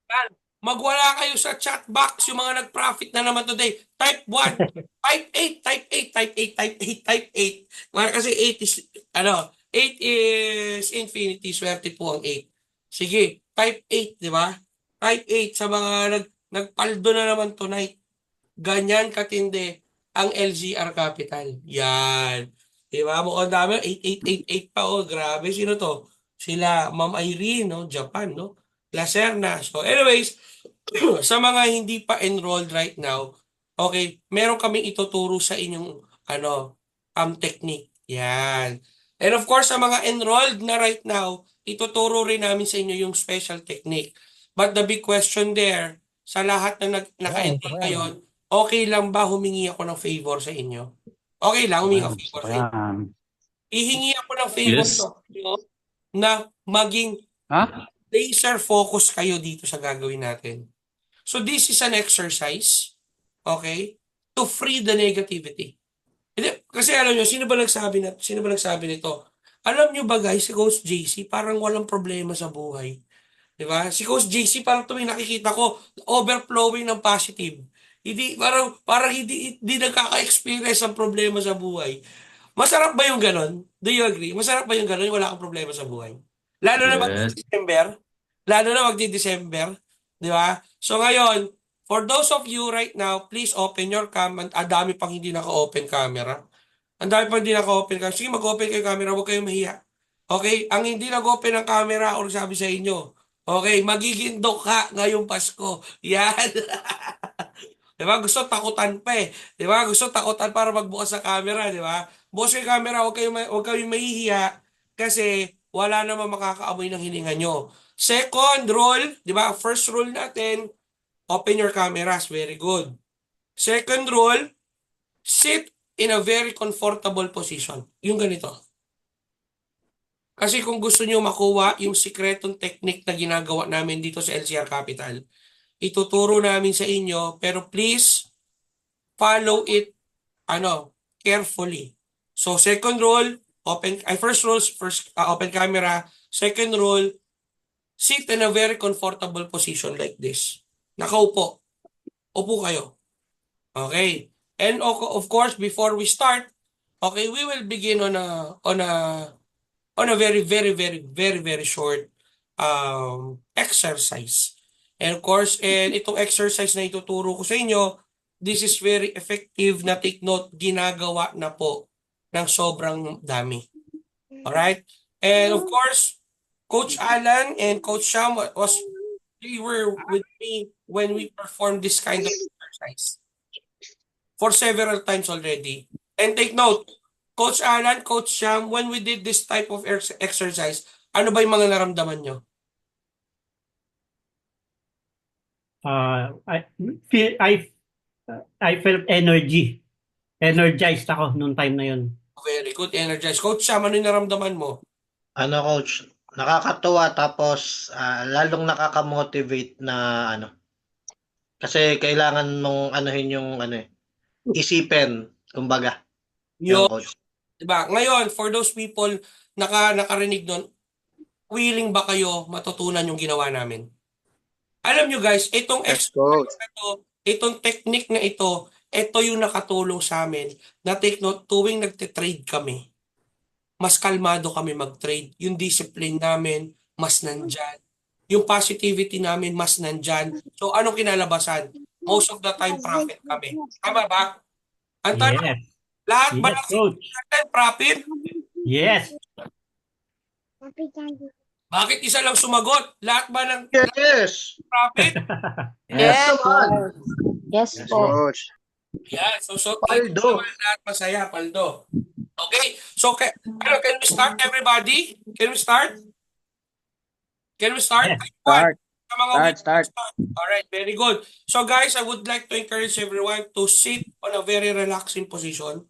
Yan. Magwala kayo sa chat box, yung mga nag-profit na naman today. Type 1, type 8, type 8, type 8, type 8, type 8. Kasi 8 is, 8 is infinity, swerte po ang 8. Sige, type 8, di ba? Type 8 sa mga nagpaldo na naman tonight. Ganyan katindi ang LZR Capital. Yan. Di ba? Mukhang dami. 8888 pa. Oh, grabe. Sino to? Sila, Ma'am Irene, no? Japan, no? Lacerna. So, anyways, sa mga hindi pa enrolled right now, okay, meron kaming ituturo sa inyong, technique. Yan. And of course, sa mga enrolled na right now, ituturo rin namin sa inyo yung special technique. But the big question there, sa lahat na Yan, ito naka-enroll pa yan. ngayon, okay lang ba humingi ako ng favor sa inyo? Okay lang, humingi Yan, ako ng gusto favor ko sa inyo. yan. Ihingi ako ng favor Yes. sa inyo na maging Ha? laser focus kayo dito sa gagawin natin. So this is an exercise, okay, to free the negativity. Hindi, kasi alam nyo, sino ba nagsabi nito? Alam nyo ba guys, si Coach JC parang walang problema sa buhay. Di ba? Si Coach JC parang tuwing nakikita ko, overflowing ng positive. Parang hindi nagkaka-experience ng problema sa buhay. Masarap ba yung ganon? Do you agree? Masarap ba yung ganon? Yung wala kang problema sa buhay? Lalo na Yes. magdi-December. Lalo na magdi-December. Di ba? So ngayon, for those of you right now, please open your cam. Ang dami pang hindi naka-open camera. Ang dami pang hindi naka-open camera. Sige, mag-open kayo camera. Huwag kayong mahiya. Okay? Ang hindi nag-open ng camera, ako sabi sa inyo. Okay, magiging ka ngayong Pasko. Yan. Di ba? Gusto takutan pa eh. Di ba? Gusto takutan para magbukas sa camera, di ba? Bukas yung camera, huwag kayong mahihiya kasi wala namang makakaamoy ng hininga nyo. Second rule, di ba? First rule natin, open your cameras. Very good. Second rule, sit in a very comfortable position. Yung ganito. Kasi kung gusto nyo makuha yung sikretong technique na ginagawa namin dito sa LCR Capital, ituturo namin sa inyo, pero please follow it carefully. So second rule, first rule, open camera. Second rule, sit in a very comfortable position like this. Nakaupo. Upo kayo. Okay. And of course, before we start, okay, we will begin on a very, very, very, very, very short exercise. And of course, itong exercise na ituturo ko sa inyo, this is very effective na take note, ginagawa na po ng sobrang dami. Alright? And of course, Coach Alan and Coach Sham they were with me when we performed this kind of exercise for several times already. And take note, Coach Alan, Coach Sham, when we did this type of exercise, ano ba yung mga naramdaman nyo? I feel I felt energy. Energized ako nung time na yun. Very good, energized. Coach Sham, ano yung naramdaman mo? Coach, nakakatuwa tapos lalong nakaka-motivate na kasi kailangan mong anuhin yung isipin, kumbaga. Yo, Yung coach. diba? Ngayon, for those people nakarinig nun, willing ba kayo matutunan yung ginawa namin? Alam nyo guys, itong Yes, exercise coach. na to, itong technique na ito yung nakatulong sa amin na take note, tuwing nagte-trade kami, mas kalmado kami mag-trade. Yung discipline namin, mas nandyan. Yung positivity namin, mas nandyan. So, anong kinalabasan? Most of the time, profit kami. Tama ba? Ang tanong, Yes. lahat ba Yes, ng coach. natin profit? Yes. Bakit isa lang sumagot? Lahat ba ng Yes! profit? Yes naman! Yes Yes, po. coach. Yeah, so Paldo. lahat masaya, paldo. Okay, so can we start everybody? Can we start? Can we start? Yes. Start. Sa mga Start. Alright, very good. So guys, I would like to encourage everyone to sit on a very relaxing position.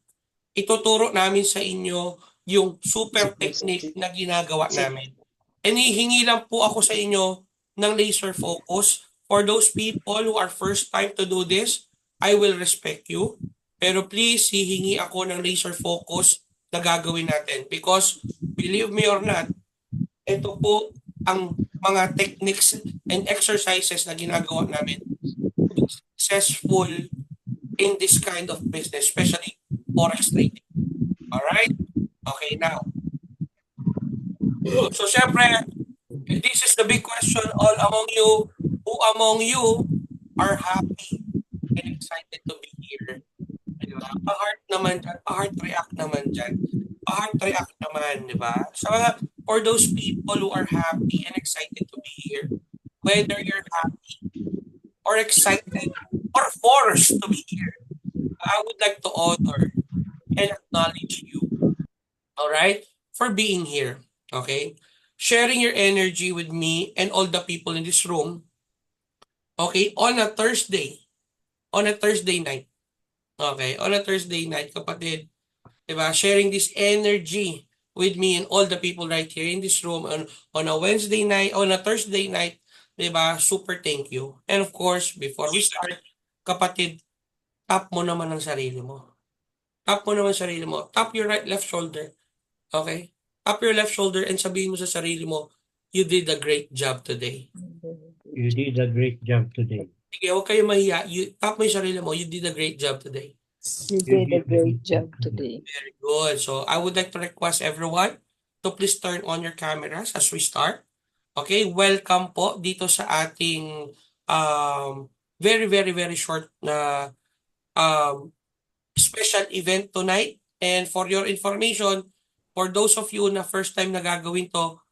Ituturo namin sa inyo yung super technique na ginagawa namin. And hihingi lang po ako sa inyo ng laser focus. For those people who are first time to do this, I will respect you. Pero please, hihingi ako ng laser focus na gagawin natin. Because, believe me or not, ito po ang mga techniques and exercises na ginagawa namin to be successful in this kind of business, especially forex trading. Alright? Okay, now. So, syempre, this is the big question all among you. Who among you are happy and excited to be here? Diba? Pa-heart naman dyan, pa-heart react naman dyan. Pa-heart react naman, di ba? So, for those people who are happy and excited to be here, whether you're happy or excited or forced to be here, I would like to honor and acknowledge you, all right, for being here, okay? Sharing your energy with me and all the people in this room, okay, on a Thursday night, okay, on a Thursday night, kapatid, diba? Sharing this energy with me and all the people right here in this room on a Wednesday night, on a Thursday night, diba? Super thank you. And of course, before we start, kapatid, tap mo naman ang sarili mo. Tap mo naman sarili mo. Tap your right, left shoulder. Okay? Tap your left shoulder and sabihin mo sa sarili mo, you did a great job today. You did a great job today. Sige, huwag kayo mahiya. Tap mo yung sarili mo, you did a great job today. You did a great job today. Very good. So, I would like to request everyone to please turn on your cameras as we start. Okay? Welcome po dito sa ating very, very, very short na special event tonight. And for your information, for those of you na first time na gagawin to,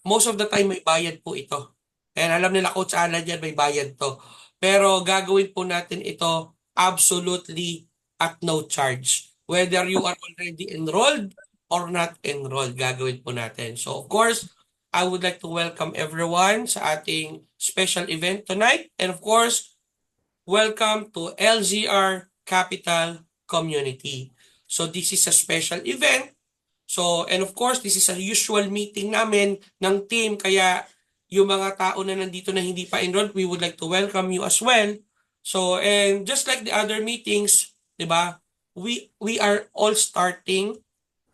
most of the time may bayad po ito. And alam nila Coach Alan yan, may bayad to. Pero gagawin po natin ito absolutely at no charge. Whether you are already enrolled or not enrolled, gagawin po natin. So of course, I would like to welcome everyone sa ating special event tonight. And of course, welcome to LZR Capital Community. So this is a special event. So, and of course, this is a usual meeting namin ng team. Kaya yung mga tao na nandito na hindi pa enrolled, we would like to welcome you as well. So, and just like the other meetings, di ba, we are all starting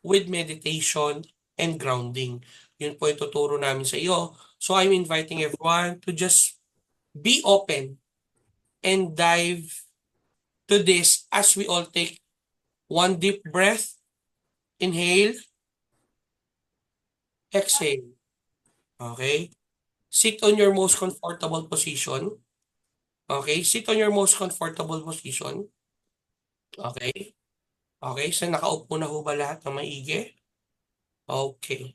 with meditation and grounding. Yun po yung tuturo namin sa iyo. So, I'm inviting everyone to just be open and dive to this as we all take one deep breath. Inhale. Exhale. Okay? Sit on your most comfortable position. Okay? Sit on your most comfortable position. Okay? Okay? So, nakaupo na ho ba lahat na maigi? Okay.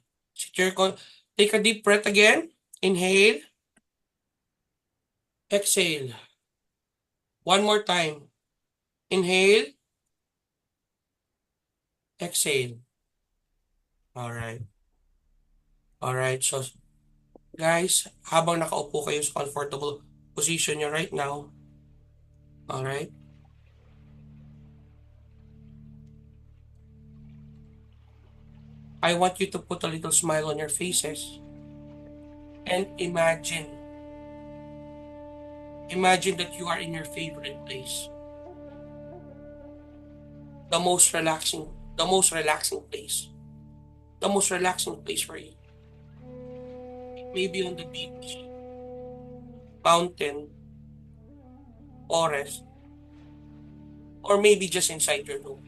Take a deep breath again. Inhale. Exhale. One more time. Inhale. Exhale. Alright. Alright. So, guys, habang nakaupo kayo sa comfortable position nyo right now, alright? I want you to put a little smile on your faces and imagine that you are in your favorite place. The most relaxing place. The most relaxing place for you. Maybe on the beach, mountain, forest, or maybe just inside your room.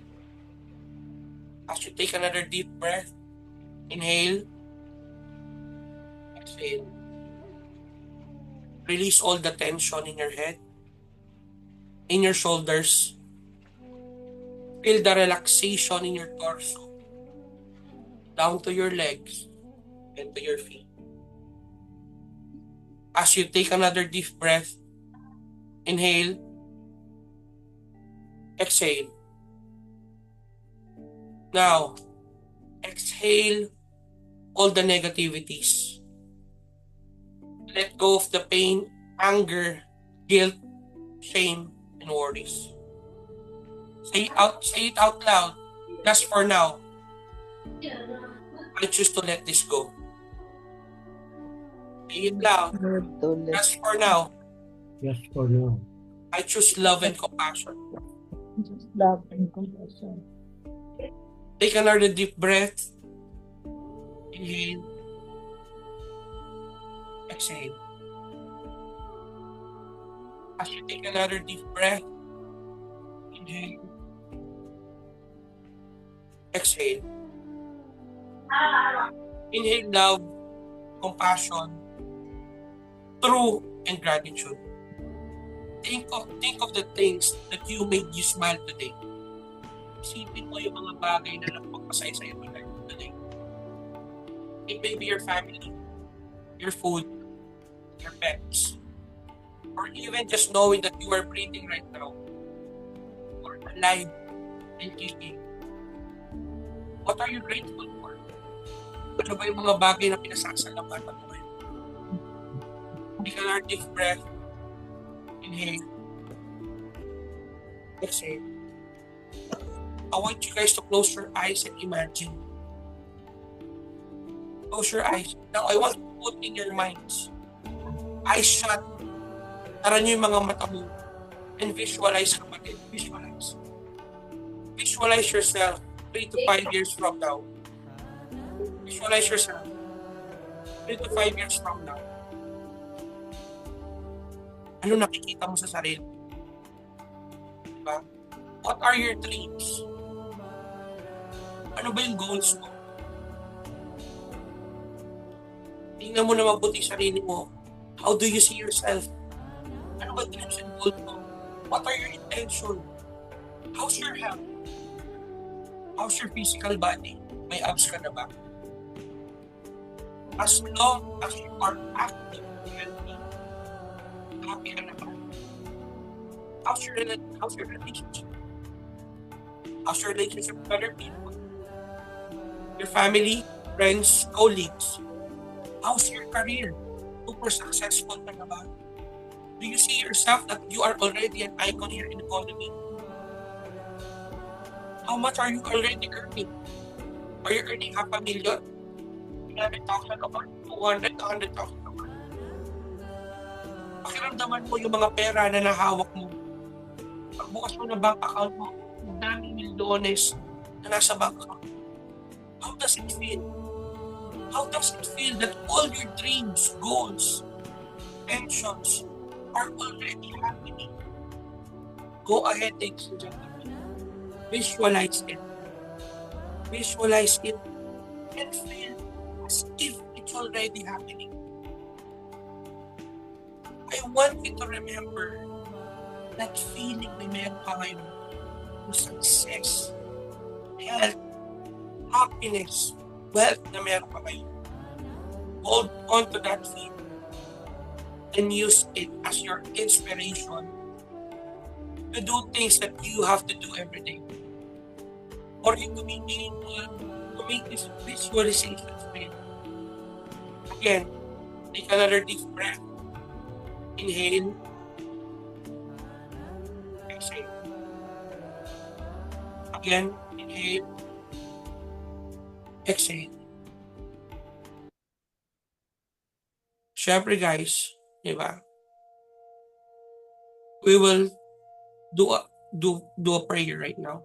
As you take another deep breath, inhale, exhale. Release all the tension in your head, in your shoulders. Feel the relaxation in your torso, down to your legs and to your feet. As you take another deep breath, inhale, exhale. Now, exhale all the negativities. Let go of the pain, anger, guilt, shame, and worries. Say it out loud. Just for now, I choose to let this go. Say it loud. Just for now, Just for now. I choose love and compassion. Just love and compassion. Take another deep breath. Inhale. Exhale. As you take another deep breath, inhale, exhale. Inhale love, compassion, truth, and gratitude. Think of the things that you made you smile today. Isipin mo yung mga bagay na nagpagpasaya sa'yo today. It may be your family, your food, your pets, or even just knowing that you are breathing right now, or alive and kicking. What are you grateful for? Ano ba yung mga bagay na pinasasalamatan mo ngayon? Take another deep breath. Inhale. Exhale. I want you guys to close your eyes and imagine. Close your eyes. Now, I want to put in your minds. Eyes shut. Tara nyo yung mga mata mo. And visualize, kapatid. Visualize. Visualize yourself 3 to 5 years from now. Visualize yourself 3 to 5 years from now. Ano nakikita mo sa sarili? Diba? What are your dreams? Ano ba yung goals mo? Tingnan mo na mabuti sarili mo. How do you see yourself? Ano ba dreams and goals mo? What are your intention? How's your health? How's your physical body? May abs ka na ba? As long as you are active and healthy, happy ka na ba? How's your relationship? How's your relationship with other people? Your family, friends, colleagues. How's your career? Super successful ka na ba? Do you see yourself that you are already an icon here in the economy? How much are you already earning? Are you earning half a million? 100,000 a month? 200,000 a month? Pakiramdaman mo yung mga pera na nahawak mo. Pagbukas mo ng bank account mo, ang daming milyones na nasa bank account. How does it feel? How does it feel that all your dreams, goals, pensions are already happening? Go ahead, ladies and gentlemen. Visualize it. Visualize it and feel as if it's already happening. I want you to remember that feeling na meron ka ngayon ng success, health, happiness, wealth na meron ka ngayon. Hold on to that feeling and use it as your inspiration to do things that you have to do every day. For you to be meaningful, to make this visualization real. Again, take another deep breath. Inhale. Exhale. Again, inhale. Exhale. Syempre guys, di ba? We will do a prayer right now.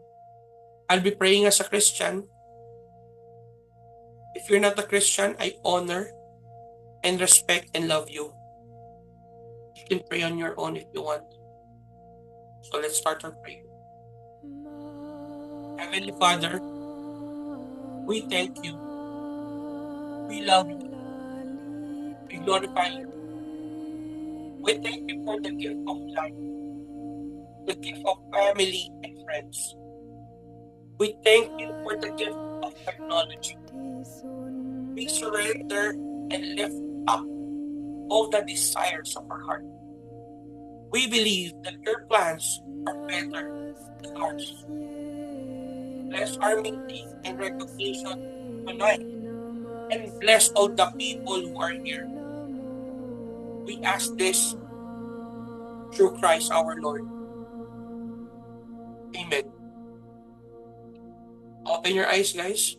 I'll be praying as a Christian. If you're not a Christian, I honor and respect and love you. You can pray on your own if you want. So let's start our prayer. Heavenly Father, we thank you. We love you. We glorify you. We thank you for the gift of life, the gift of family and friends. We thank you for the gift of technology. We surrender and lift up all the desires of our heart. We believe that your plans are better than ours. Bless our meeting and recognition tonight, and bless all the people who are here. We ask this through Christ our Lord. Amen. Open your eyes, guys.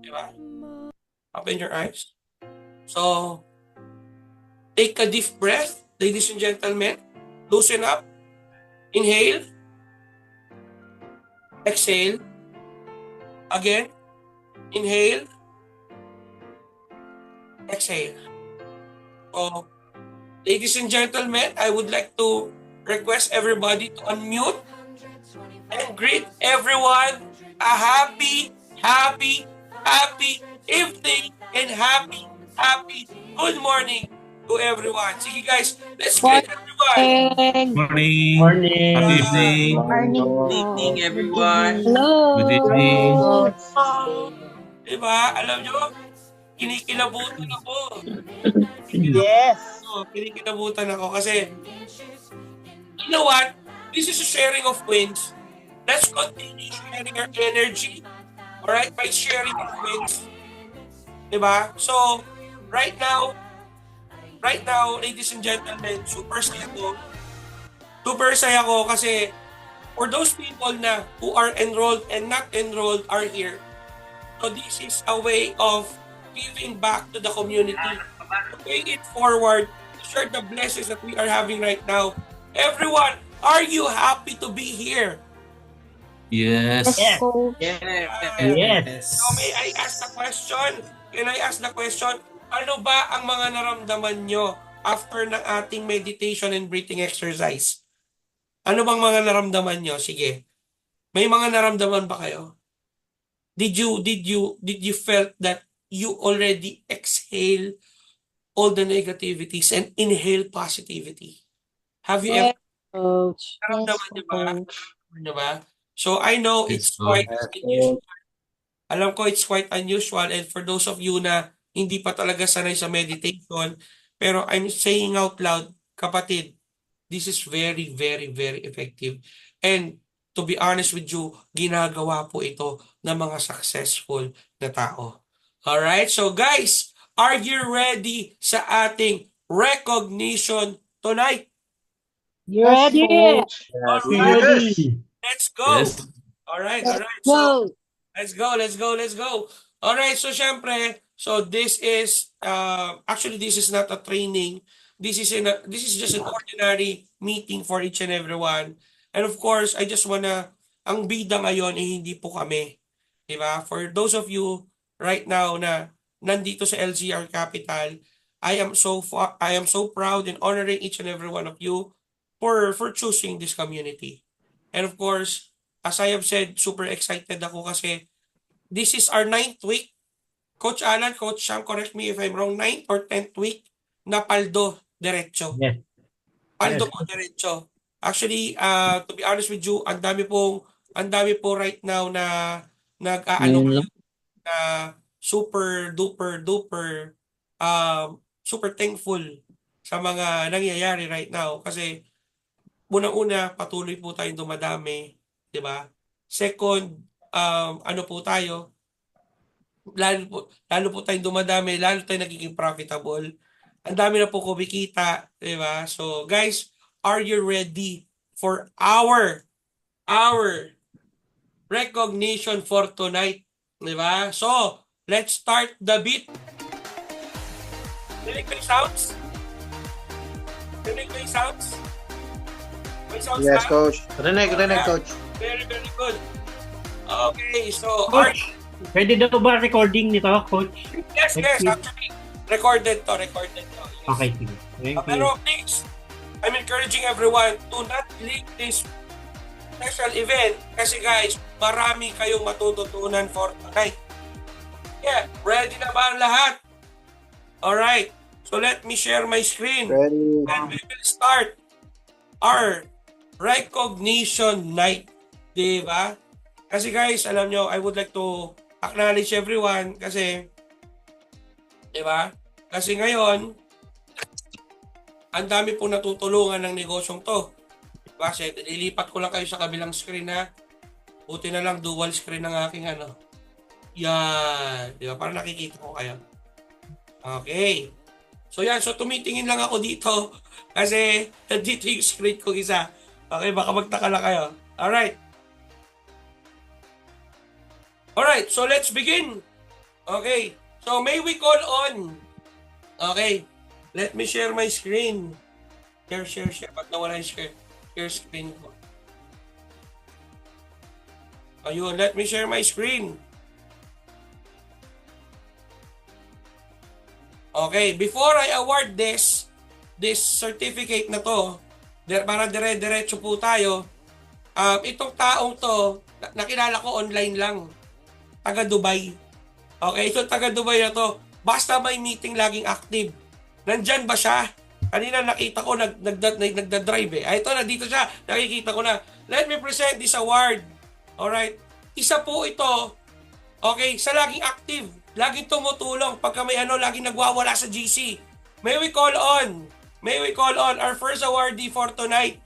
Diba? Open your eyes. So, take a deep breath, ladies and gentlemen. Loosen up. Inhale. Exhale. Again. Inhale. Exhale. So, ladies and gentlemen, I would like to request everybody to unmute and greet everyone a happy, happy, happy evening and happy, happy good morning to everyone. Sige guys, let's greet everyone. Morning. Morning. Happy evening. Morning. Good evening, everyone. Hello. Good evening. Diba? Alam nyo, kinikilabutan ako. Yes. Kinikilabutan ako kasi, you know what? This is a sharing of wins. Let's continue sharing our energy. Alright? By sharing our wins. Diba? So, right now, ladies and gentlemen, super saya ko. Super saya ko kasi for those people na who are enrolled and not enrolled are here. So this is a way of giving back to the community. Paying it forward to share the blessings that we are having right now. Everyone, are you happy to be here? Yes. Yes. Yes. So may I ask the question? Can I ask the question? Ano ba ang mga naramdaman nyo after ng ating meditation and breathing exercise? Ano bang mga naramdaman nyo? Sige. May mga naramdaman ba kayo? Did you felt that you already exhale all the negativities and inhale positivity? Have you ever Coach. naramdaman nyo ba? Coach. Nyo ba? So I know Yes, it's quite Yes, unusual. Alam ko it's quite unusual and for those of you na hindi pa talaga sanay sa meditation, pero I'm saying out loud, kapatid, this is very, very, very effective. And to be honest with you, ginagawa po ito ng mga successful na tao. Alright, so guys, are you ready sa ating recognition tonight? Yes, Coach. Alright, Ready. let's go! Yes. Alright, Let's alright. So, go. let's go. Alright, so syempre, so this is, actually this is not a training. This is just an ordinary meeting for each and everyone. And of course, I just wanna, ang bida ngayon ay hindi po kami. Diba? For those of you right now na nandito sa LZR Capital, I am so proud in honoring each and every one of you for choosing this community. And of course, as I have said, super excited ako kasi this is our 9th week. Coach Alan, Coach Sam, correct me if I'm wrong, 9th or 10th week na paldo diretso. Yes. Paldo Yes. po diretso. Actually, to be honest with you, ang dami po right now na nag-aano na super duper super thankful sa mga nangyayari right now kasi unang-una patuloy po tayong dumadami, 'di ba? Second, ano po tayo, lalo po tayong dumadami, lalo tayong nagiging profitable. Ang dami na po kumikita, 'di ba? So guys, are you ready for our recognition for tonight? 'Di ba? So, let's start the beat. Rinig ko yung sounds? Rinig ko yung sounds? May sounds Yes, ba? Coach. Rinig, Coach. Very, very good. Okay, so Coach, pwede daw ba recording nito, Coach? yes, actually, recorded to. Yes. Okay, sige. Thank you. Pero please, I'm encouraging everyone to not leave this special event kasi guys, marami kayong matututunan for tonight. Yeah, ready na ba ang lahat? Alright, so let me share my screen. Ready. And we will start our recognition night. Diba? Kasi guys, alam nyo, I would like to acknowledge everyone kasi, diba? Kasi ngayon, ang dami po natutulungan ng negosyong to. Kasi nililipat ko lang kayo sa kabilang screen na buti na lang dual screen ng aking ano. Yan. Diba? Para nakikita ko kayo. Okay. So yan. So tumitingin lang ako dito kasi dito yung screen ko isa. Okay. Baka magtaka lang kayo. Alright. Alright. So let's begin. Okay. So may we call on. Okay. Let me share my screen. Share. Ba't nawala yung share screen ko? Ayun. Let me share my screen. Okay, before I award this certificate na to, para dire-diretso po tayo. Itong taong to, nakilala ko online lang. Taga Dubai. Okay, itong taga Dubai na to, basta may meeting laging active. Nandyan ba siya? Kanina nakita ko nagda-drive eh. Ito na, dito siya. Nakikita ko na. Let me present this award. Alright? Isa po ito, okay, sa laging active. Laging tumutulong. Pagka may laging nagwawala sa GC. May we call on our first awardee for tonight.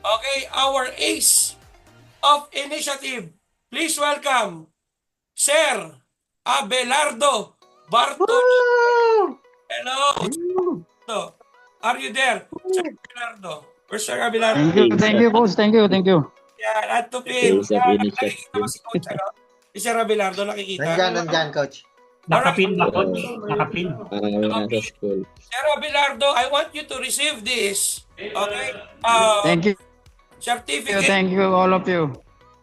Okay, our ace of initiative. Please welcome Sir Abelardo Bartoli. Hello. Are you there? Sir Abelardo. Or Sir Abelardo. Thank you, coach. Thank you. Yan, at to pin. Nakikita mo si Coach, Si Sir Abelardo, nakikita. Nandyan, coach. Nakapin ba, coach? Nakapin. Sir Abelardo, I want you to receive this. Okay? Thank you. Certificate. Thank you, all of you.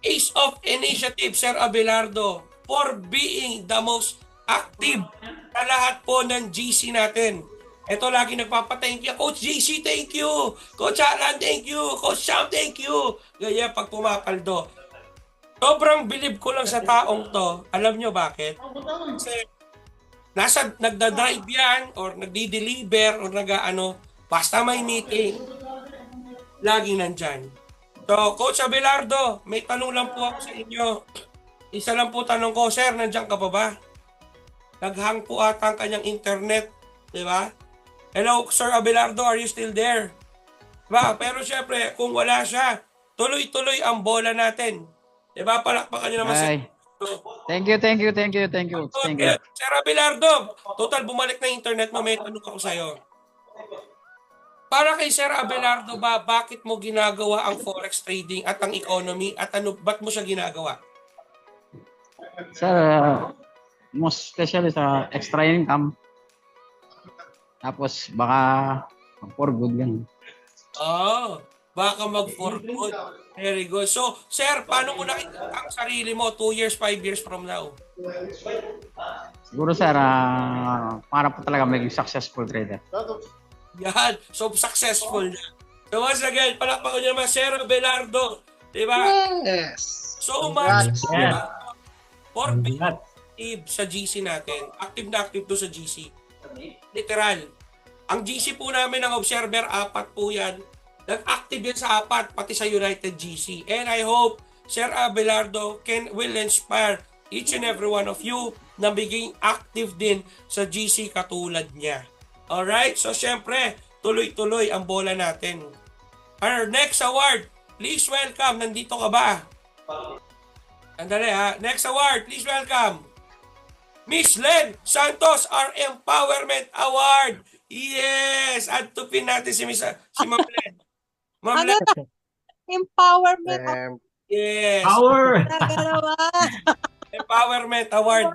Ace of Initiative, Sir Abelardo, for being the most active sa lahat po ng GC natin. Ito lagi nagpapa-thank you. Coach GC, thank you. Coach Alan, thank you. Coach Sam, thank you. Ganyan pag pumapaldo. Sobrang bilib ko lang sa taong to. Alam nyo bakit? Kasi nagda-drive yan or nagdi-deliver or basta may meeting, laging nandyan. So, Coach Abelardo, may tanong lang po ako sa inyo. Isa lang po tanong ko, Sir, nandiyan ka pa ba? Naghang po ata ang kanyang internet, di ba? Hello, Sir Abelardo, are you still there? Diba? Pero syempre, kung wala siya, tuloy-tuloy ang bola natin. Di ba? Palakpakan nyo naman Bye. Thank you. Sir Abelardo, total bumalik na internet mo, may tanong ako sa'yo. Para kay Sir Abelardo ba, bakit mo ginagawa ang forex trading at ang economy at ba't mo siya ginagawa? Sir, most especially sa extra income. Tapos baka for good yan. Baka mag-for good. Very good. So, Sir, paano mo nakita ang sarili mo 2 years, 5 years from now? Siguro sir, para po talaga maging successful trader. Yan. So, successful na. So, once again, palakpakan nyo naman, Sir Abelardo. Diba? Yes. So much Yes. for being active sa GC natin. Active na active to sa GC. Literal. Ang GC po namin ng Observer, 4 po yan. Nag-active yan sa 4, pati sa United GC. And I hope Sir Abelardo will inspire each and every one of you na maging active din sa GC katulad niya. Alright? So, syempre, tuloy-tuloy ang bola natin. Our next award, please welcome. Nandito ka ba? Andali ha. Next award, please welcome Miss Len Santos, our Empowerment Award. Yes! At tupin natin si Ma'am Len. Ma'am Len. Empowerment. Yes. Power! Empowerment Award.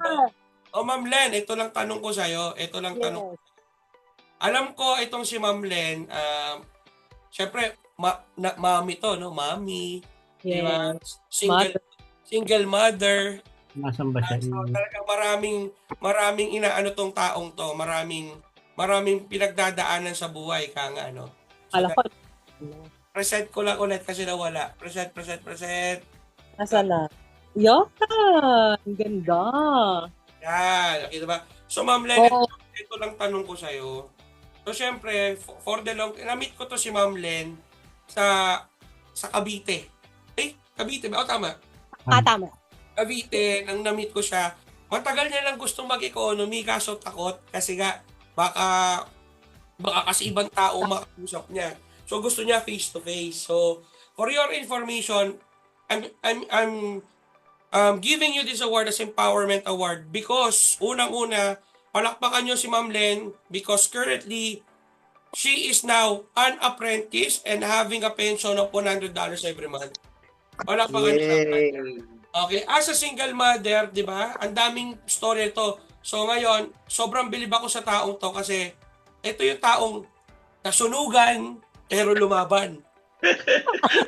O Ma'am Len, ito lang tanong ko sa'yo. Ito lang tanong. Alam ko itong si Ma'am Len, syempre, mami to, no? Mami. Diba? Single mother. Nasaan ba siya? So, talagang maraming inaano tong taong to. Maraming pinagdadaanan sa buhay. Kaya ano. So, Alam ko. present ko lang ulit kasi nawala. Present. Nasa na? Yan! Ganda! Yan. Nakita ba? So, Ma'am Len, ito lang tanong ko sa'yo. So, syempre, for the long, na-meet ko to si Ma'am Len sa Cavite. Cavite ba? O, tama. Tama. Cavite, nang na-meet ko siya, matagal niya lang gustong mag-economy, kaso takot kasi nga, baka kasi ibang tao makausap niya. So, gusto niya face-to-face. So, for your information, I'm giving you this award as Empowerment Award because, unang-una, palakpakan niyo si Ma'am Len because currently, she is now an apprentice and having a pension of $100 every month. Palakpakan niyo. Okay, as a single mother, di ba? Ang daming story ito. So ngayon, sobrang bilib ako sa taong to kasi ito yung taong nasunugan pero lumaban.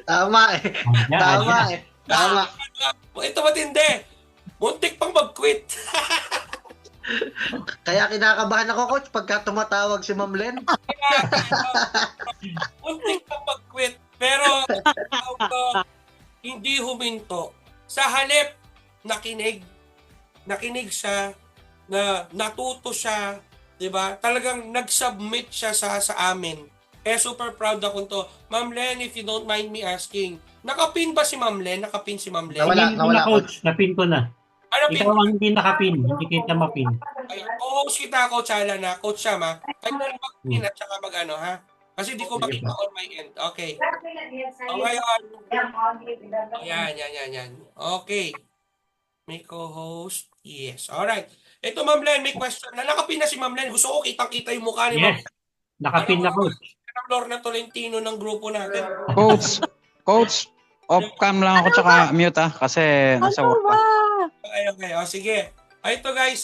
Tama eh. Tama. Ito matindi. Muntik pang mag-quit. Kaya kinakabahan ako, coach, pagka tumatawag si Ma'am Len. Muntik pang mag-quit. hindi huminto. Sa halip, nakinig. Nakinig siya, natuto siya, 'di ba? Talagang nag-submit siya sa amin. Kaya super proud ako to. Ma'am Len, if you don't mind me asking, nakapin ba si Ma'am Len? Nakapin si Ma'am Len? Hindi Nawala, na, coach. Napin ko na. Ano pin? Ikaw ang hindi nakapin. Hindi kita mapin. Ay, co-host kita, Coach Alan, na Coach Sam, ha? Ay, na mag-pin at saka mag-ano, ha? Kasi di ko Sige makita pa. on my end. Okay. O ngayon, yan. Okay. May co-host. Yes. Alright. Ito, Ma'am Len, may question. Nakapin na si Ma'am Len. Gusto ko kitang-kita yung mukha ni Ma'am. Yes. Nakapin na, coach. Ng Lorna Tolentino ng grupo natin. Coach, off-cam lang ako tsaka mute kasi nasa Ano work ba? pa. Okay. O, sige. Ito guys,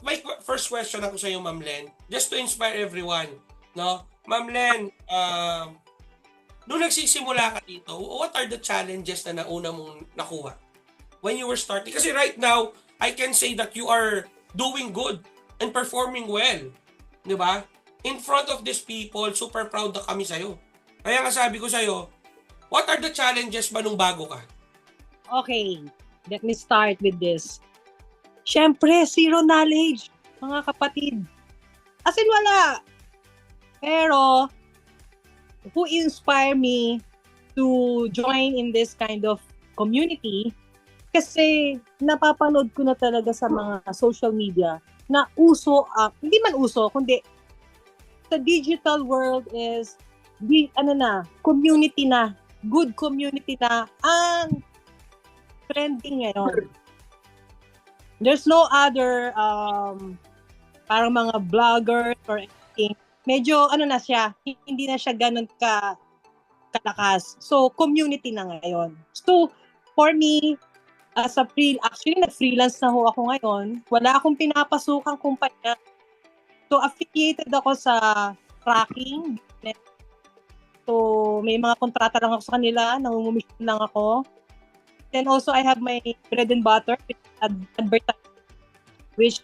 may first question ako sa iyo, Ma'am Len. Just to inspire everyone. No? Ma'am Len, nung nagsisimula ka dito, what are the challenges na nauna mong nakuha when you were starting? Kasi right now, I can say that you are doing good and performing well. Di ba? In front of these people, super proud na kami sa'yo. Kaya nga sabi ko sa'yo, what are the challenges ba nung bago ka? Okay, let me start with this. Siyempre, zero knowledge, mga kapatid. As in, wala. Pero, who inspire me to join in this kind of community? Kasi napapanood ko na talaga sa mga social media na uso, hindi man uso, kundi the digital world is community na, good community na ang trending ngayon. There's no other parang mga vloggers or anything. Medyo na siya, hindi na siya ganun kalakas. So, community na ngayon. So, for me, actually, nag-freelance na ho ako ngayon. Wala akong pinapasukang kumpanya. So, affiliated ako sa tracking. So, may mga kontrata lang ako sa kanila. Nangungumisyon lang ako. Then also, I have my bread and butter, advertising, which,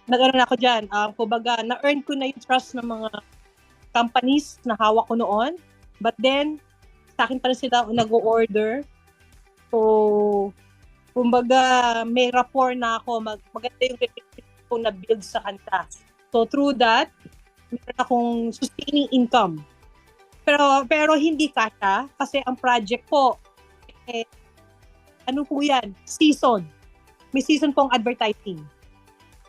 nag-ano na ako dyan. Kumbaga, na-earn ko na yung trust ng mga companies na hawak ko noon. But then, sa akin pa rin sila nag-o-order. So, kumbaga, may rapport na ako. Maganda yung relationship ko na build sa kanila. So, through that, meron akong sustaining income. Pero hindi kasha kasi ang project ko, ano po yan? Season. May season pong advertising.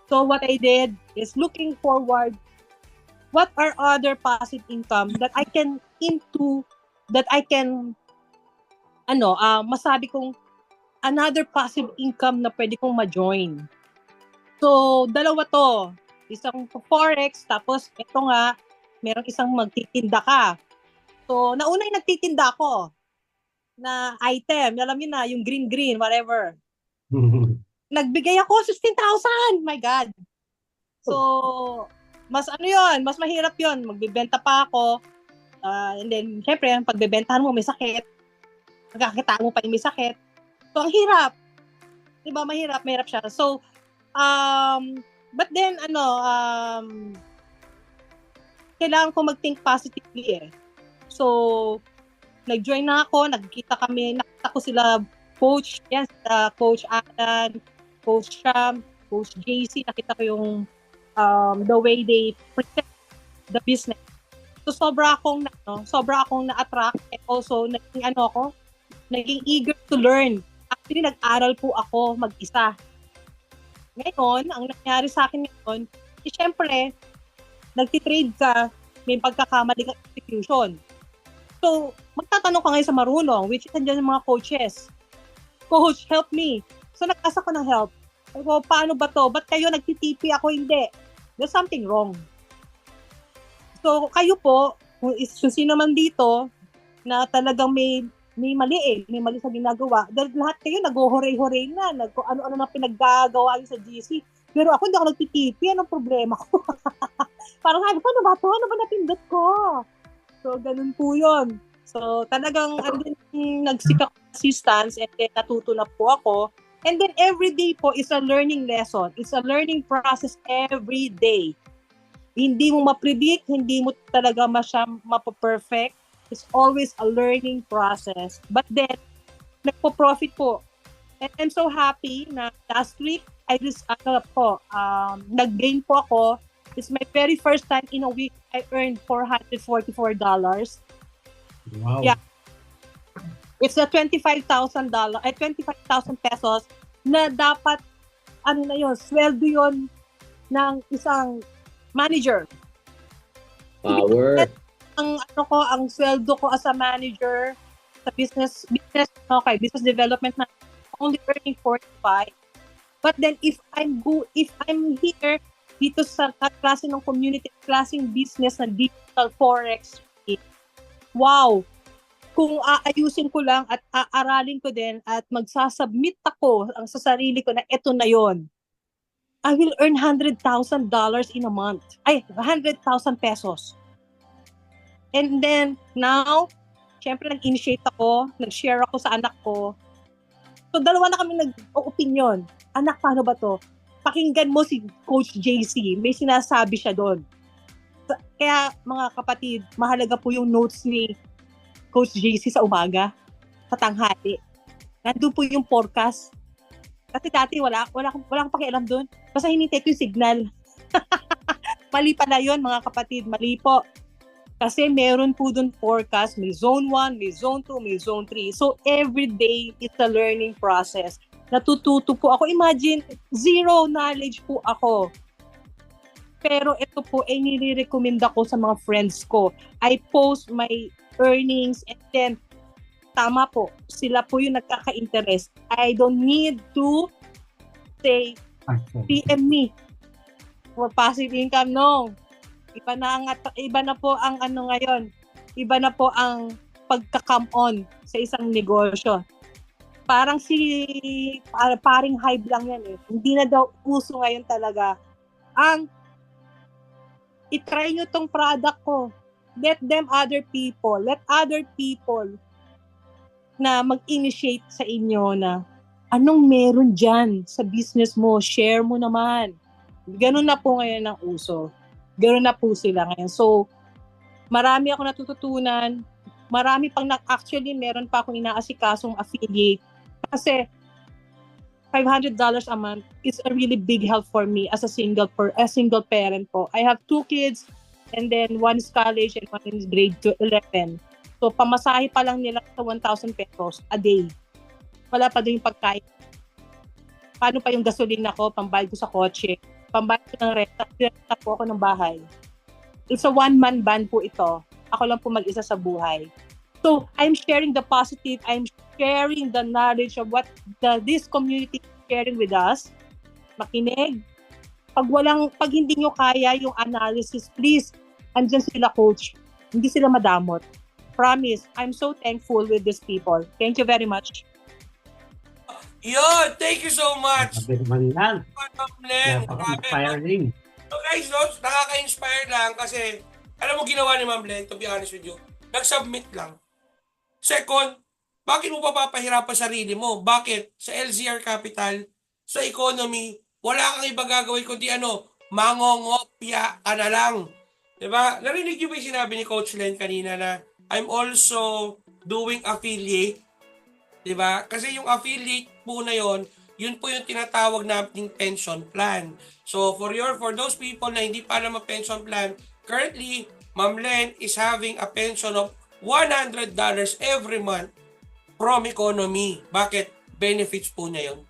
So, what I did is looking forward, what are other passive income that I can masabi kong another passive income na pwede kong ma-join. So, dalawa to. Isang forex, tapos ito nga, merong isang magtitinda ka. So, nauna yung nagtitinda ako na item. Alam niyo na, yung green, whatever. Nagbigay ako 16,000. My God. So, mas mahirap yon. Magbibenta pa ako. And then, syempre, pagbebentahan mo, may sakit. Magkakita mo pa yung may sakit. So, ang hirap. Diba, mahirap siya. So, but then, kailangan ko mag-think positively eh. So, nag-join na ako, nakita ko sila, Coach, yan, Coach Alan, Coach Sham, Coach JC, nakita ko yung the way they present the business. So, sobra akong na-attract and also naging eager to learn. Actually, nag-aral po ako mag-isa. Ngayon, ang nangyari sa akin ngayon, syempre, nagtitrade ka, may pagkakamali ng execution. So, magtatanong ka ngayon sa marunong, which is nandiyan yung mga coaches. Coach, help me. So, nag-asa ko ng help. So, paano ba to? Ba't kayo nagtitipi ako hindi? There's something wrong. So, kayo po, kung sino man dito, na talagang may mali may mali sa ginagawa, dahil lahat kayo nag-hooray-hooray na, ano-ano na pinaggagawa sa GC. Pero ako hindi ako nagtitipi, anong problema ko? Parang sabi ko, ano ba napindot ko? So, ganun po yun. So, talagang nagsikap assistance and then natuto na po ako. And then every day po is a learning lesson. It's a learning process every day. Hindi mo ma-predict, hindi mo talaga mapaperfect. It's always a learning process. But then, nagpo-profit po. And I'm so happy na last week, nag-gain po ako. It's my very first time in a week I earned $444. Wow. Yeah. It's a $25,000, 25,000 pesos na dapat, sweldo yon ng isang manager. Power. Ang sweldo ko as a manager sa business development na only earning 45. But then if I'm here dito sa klase ng community, klaseng business na digital forex, wow! Kung aayusin ko lang at aaralin ko din at magsasubmit ako sa sarili ko na eto na yon, I will earn $100,000 in a month. 100,000 pesos. And then, now, syempre nag-initiate ako, nag-share ako sa anak ko. So, dalawa na kami nag-opinion. Anak, paano ba to? Pakinggan mo si Coach JC. May sinasabi siya doon. Kaya, mga kapatid, mahalaga po yung notes ni Coach JC sa umaga, sa tanghali. Nandun po yung forecast. Kasi dati wala akong pakialam doon. Basta hinintay ko yung signal. Mali pala yun, mga kapatid. Mali po. Kasi meron po doon forecast. May zone 1, may zone 2, may zone 3. So, every day, it's a learning process. Natututo po ako. Imagine, zero knowledge po ako. Pero ito po ay nire-recommend ako sa mga friends ko. I post my earnings and then tama po, sila po yung nagkaka-interest. I don't need to say, PM me for passive income. No. Iba na po ang ngayon. Iba na po ang pagka-come on sa isang negosyo. Parang paring hype lang yan eh. Hindi na daw uso ngayon talaga. I-try nyo tong product ko. Let other people na mag-initiate sa inyo na anong meron dyan sa business mo, share mo naman. Ganun na po ngayon ang uso. Ganun na po sila ngayon. So, marami ako natututunan. Marami pang actually, meron pa akong inaasikasong affiliate. Kasi, $500 a month is a really big help for me as a single parent po. I have 2 kids and then one is college and one is grade 11. So, pamasahe pa lang nila sa 1,000 pesos a day. Wala pa din yung pagkain. Paano pa yung gasolina ko, pambayad ko sa kotse, pambayad ko ng renta po ako ng bahay. It's a one-man band po ito. Ako lang po mag-isa sa buhay. So, I'm sharing the positive, I'm sharing the knowledge of what this community is sharing with us. Makinig. Pag hindi nyo kaya yung analysis, please, andyan sila, coach. Hindi sila madamot. Promise, I'm so thankful with these people. Thank you very much. Yun, thank you so much. Sabi naman yan. Len, Napaka-inspiring. So guys, nakaka-inspire lang kasi alam mo ginawa ni Ma'am Len, to be honest with you, nag-submit lang. Second, bakit mo papahirapan sarili mo? Bakit? Sa LZR Capital, sa economy, wala kang iba gagawin kundi mangongopya ka na lang. Diba? Narinig niyo ba yung sinabi ni Coach Len kanina na I'm also doing affiliate? Diba? Kasi yung affiliate po na yun po yung tinatawag nating pension plan. So for those people na hindi pa alam ang pension plan, currently, Ma'am Len is having a pension of $100 every month from economy. Bakit? Benefits po niya yun.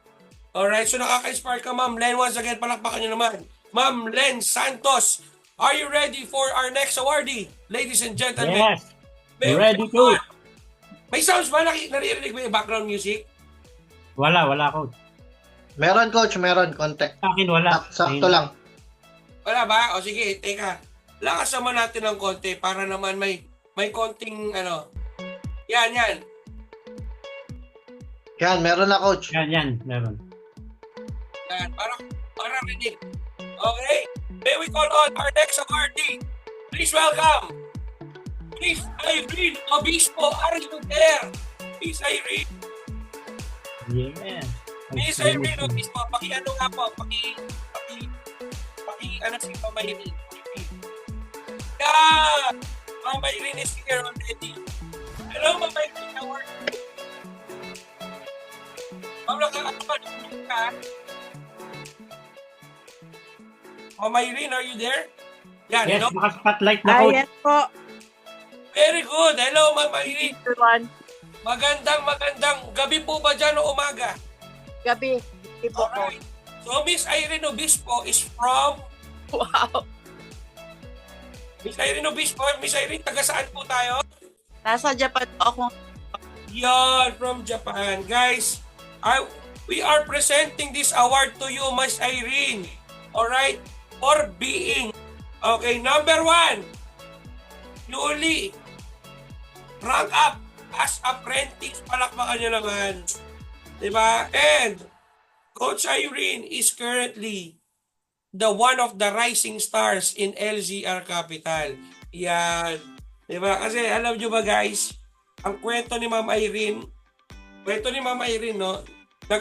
Alright, so nakaka-inspire ka, Ma'am Len. Once again, palakpakan niyo naman. Ma'am Len Santos, are you ready for our next awardee? Ladies and gentlemen. Yes. Ready to. May sounds ba? Naririnig mo yung background music? Wala, coach. Meron, coach. Meron. Konti. Sa akin wala. Sakto lang. Wala ba? O sige, teka. Lakas naman natin ng konti para naman may konting Yan. Yan, meron na, coach. Yan, meron. Yan, para rinig. Okay? May we call on our next awardee. Please welcome. Miss Irene Obispo. Are you there? Miss Irene. Yeah. Miss Irene Obispo. Paki-ano nga po. Si Mama Irene. Yeah! Mama Irene is here already. Hello, Ma'am Irene. How are you? Ma'am, nakakapanood ka? Ma'am Irene, are you there? Yan, Yes, hello. naka-spotlight na coach. Yes po. Very good. Hello, Ma'am Irene. Everyone. Magandang gabi po ba dyan o umaga? Gabi. Ipo po. Alright. So, Miss Irene Obispo is from... Wow. Miss Irene Obispo, Miss Irene, taga saan po tayo? Nasa Japan po ako. Yan, from Japan. Guys, we are presenting this award to you, Miss Irene. Alright? For being. Okay, number 1. Newly rank up as apprentice. Palakpakan nyo naman. Diba? And Coach Irene is currently the one of the rising stars in LZR Capital. Yan. Diba? Kasi alam nyo ba guys, ang kwento ni Ma'am Irene, no?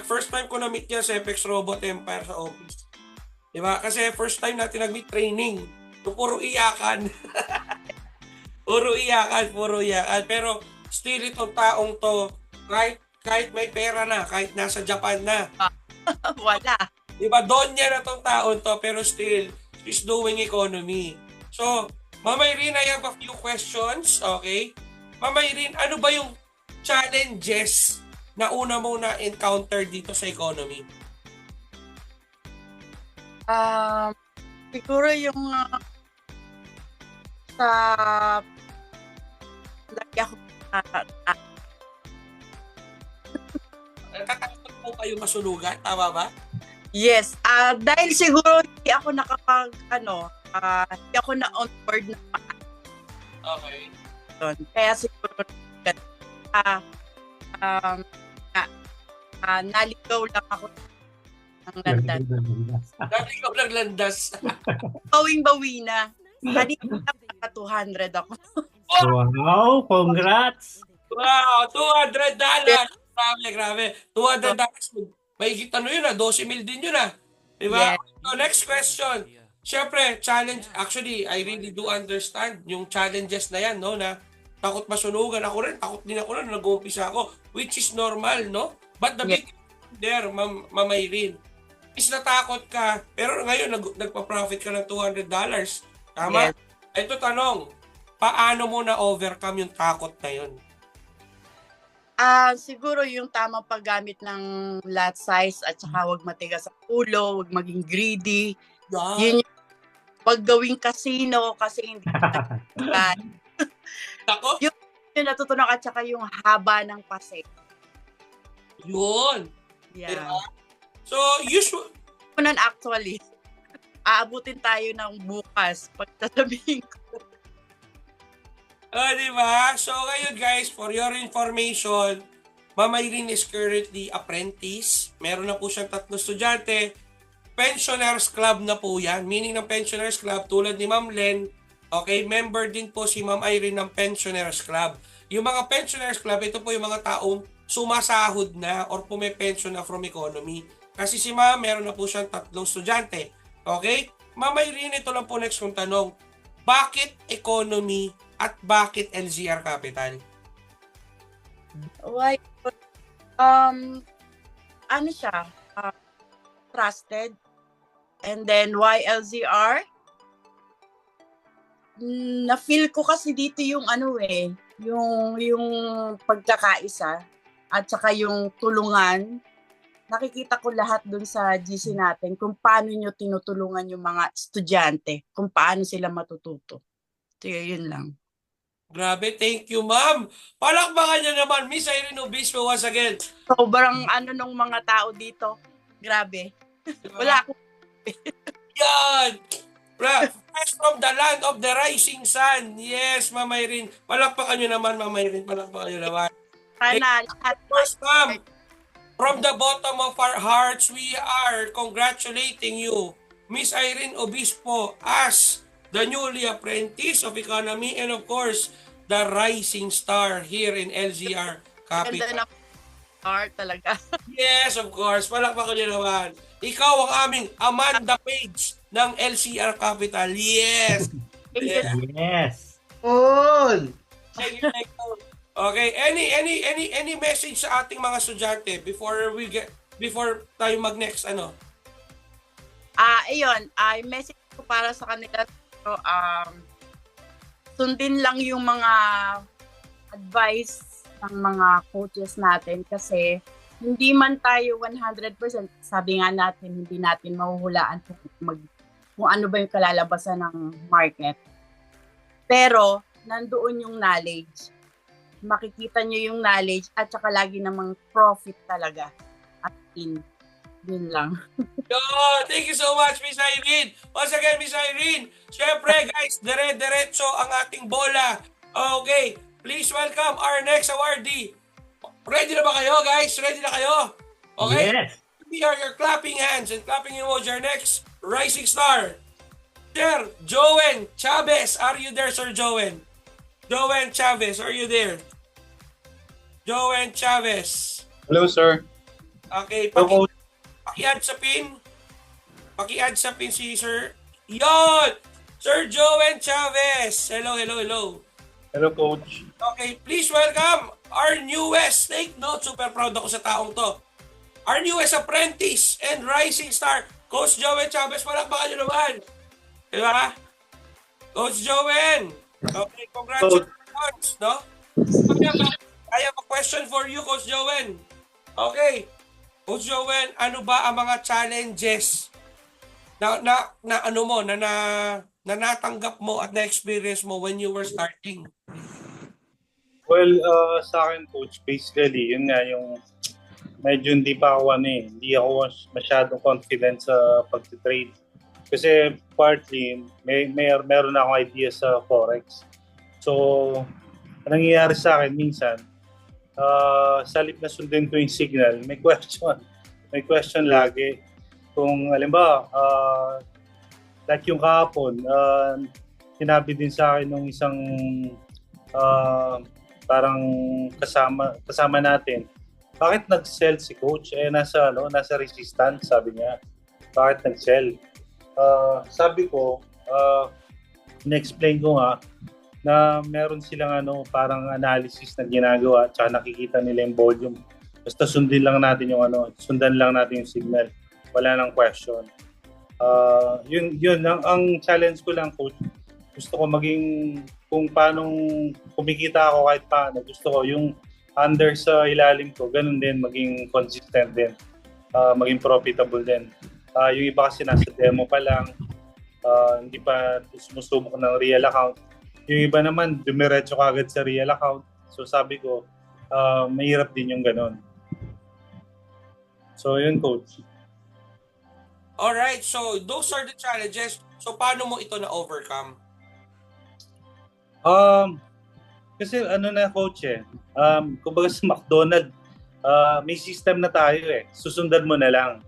First time ko na-meet niya sa Apex Robot Empire sa office. Diba? Kasi first time natin nag-meet training. So, puro iyakan. puro iyakan. Pero still itong taong to, kahit may pera na, kahit nasa Japan na. Wala. Diba, donya na tong taon to, pero still, she's doing economy. So, Ma'am Irene, I have a few questions, okay? Ma'am Irene, ano ba yung challenges na una mo na-encounter dito sa economy? Siguro yung sa lagi ako Natatakot po kayo masunugan, tama ba? yes, dahil siguro hindi ako hindi ako na on board na Okay. doon. Kaya siguro naligaw lang ako ng landas. Dati ikaw naglandas. Bawing-bawi na. Kanina naka 200 ako. Wow, congrats! Wow, $200. Grabe. $200. May kita yun 12 mil din yun Diba? Yes. So, next question. Siyempre, challenge. Actually, I really do understand yung challenges na yan, no? Na takot masunugan. Ako rin, takot din ako na nag-uumpisa ako. Which is normal, no? But the big there, Ma'am Irene, is natakot ka. Pero ngayon, nagpa-profit ka ng $200. Tama? Yes. Ito tanong, paano mo na-overcome yung takot na yun? Siguro yung tamang paggamit ng lot size at saka huwag matigas sa ulo, huwag maging greedy. Yun yung paggawing casino kasi hindi Ako? yung natutunan at saka yung haba ng pase. Yun. Yeah. Diba? So, usually, Kunan actually, aabutin tayo ng bukas pag sasabihin ko. diba? So, ngayon guys, for your information, Ma'am Irene is currently apprentice. Meron na po siyang 3 estudyante. Pensioners Club na po yan. Meaning ng Pensioners Club, tulad ni Ma'am Len, okay, member din po si Ma'am Irene ng Pensioners Club. Yung mga Pensioners Club, ito po yung mga taong sumasahod na or pume-pension na from economy. Kasi si Ma'am, meron na po siyang 3 estudyante. Okay? Ma'am Irene, ito lang po next kong tanong. Bakit economy at bakit LZR Capital? Why? Ano siya? Trusted. And then why LZR? Na-feel ko kasi dito yung yung pagkakaisa at saka yung tulungan. Nakikita ko lahat dun sa GC natin kung paano nyo tinutulungan yung mga estudyante, kung paano sila matututo. So, yun lang. Grabe, thank you, Ma'am. Palakpakan niyo naman, Miss Irene Obispo once again. Sobrang nung mga tao dito. Grabe. Wala akong Yan! Fresh from the land of the rising sun. Yes, Ma'am Irene. Palakpakan niyo naman, Ma'am Irene. Palakpakan niyo naman. sana lahat. First, Ma'am, from the bottom of our hearts, we are congratulating you, Miss Irene Obispo, as the newly apprentice of economy and of course, the rising star here in LZR Ganda Capital. ng art talaga. Yes, of course. Palakpakan niyo naman. Ikaw ang aming Amanda Page ng LCR Capital. Yes! Yes. Cool! Thank you. Okay, any message sa ating mga estudyante before tayo mag-next ano? Ayun, ay message ko para sa kanila, sundin lang yung mga advice ng mga coaches natin kasi hindi man tayo 100%, sabi nga natin, hindi natin mahuhulaan kung ano ba yung kalalabasan ng market. Pero, nandoon yung knowledge. Makikita nyo yung knowledge at saka lagi namang profit talaga. At yun lang. Yo, thank you so much, Miss Irene. Once again, Miss Irene, syempre guys, dire-diretso ang ating bola. Okay, please welcome our next awardee. Ready na ba kayo, guys? Ready na kayo? Okay? Yes. We are your clapping hands and clapping emoji. Our next rising star, Sir Joen Chavez. Are you there, Sir Joen? Joen Chavez, are you there? Joen Chavez. Hello, sir. Okay, Hello, paki-add sa pin. Paki-add sa pin si Sir. Yon! Sir Joen Chavez. Hello, hello, hello. Hello, coach. Okay, please welcome our newest, take note, super proud ako sa taong to. Our newest apprentice and rising star, Coach Joen Chavez. Palakpakan nyo naman. Diba? Coach Joen. Okay, congratulations, no? I have a question for you, Coach Joen. Okay. Coach Joen, ano ba ang mga challenges na natanggap mo at na-experience mo when you were starting? Well, sa akin, coach, basically, yun nga yung medyo hindi pa ako hindi ako masyadong confident sa pag-trade. Kasi partly, meron akong idea sa Forex. So, ang nangyayari sa akin minsan, sa halip na sundin ko yung signal, may question. May question lagi. Kung, halimbawa, like yung kahapon, sinabi din sa akin ng isang parang kasama natin, bakit nag-sell si coach? Nasa resistance, sabi niya. Bakit nag-sell? Sabi ko, na-explain ko nga na meron silang parang analysis na ginagawa at saka nakikita nila yung volume. Basta sundan lang natin yung signal. Wala nang question. Yun ang challenge ko lang, coach. Gusto ko maging kung paano kumikita ako kahit paano. Gusto ko yung under sa ilalim ko, ganun din, maging consistent din. Maging profitable din. Yung iba kasi nasa demo pa lang, hindi pa sumusubok ng real account. Yung iba naman, dumiretso kagad sa real account. So sabi ko, mahirap din yung ganun. So yun, coach. Alright, so those are the challenges. So paano mo ito na-overcome? Kasi coach kumbaga sa McDonald's, may system na tayo Susundan mo na lang.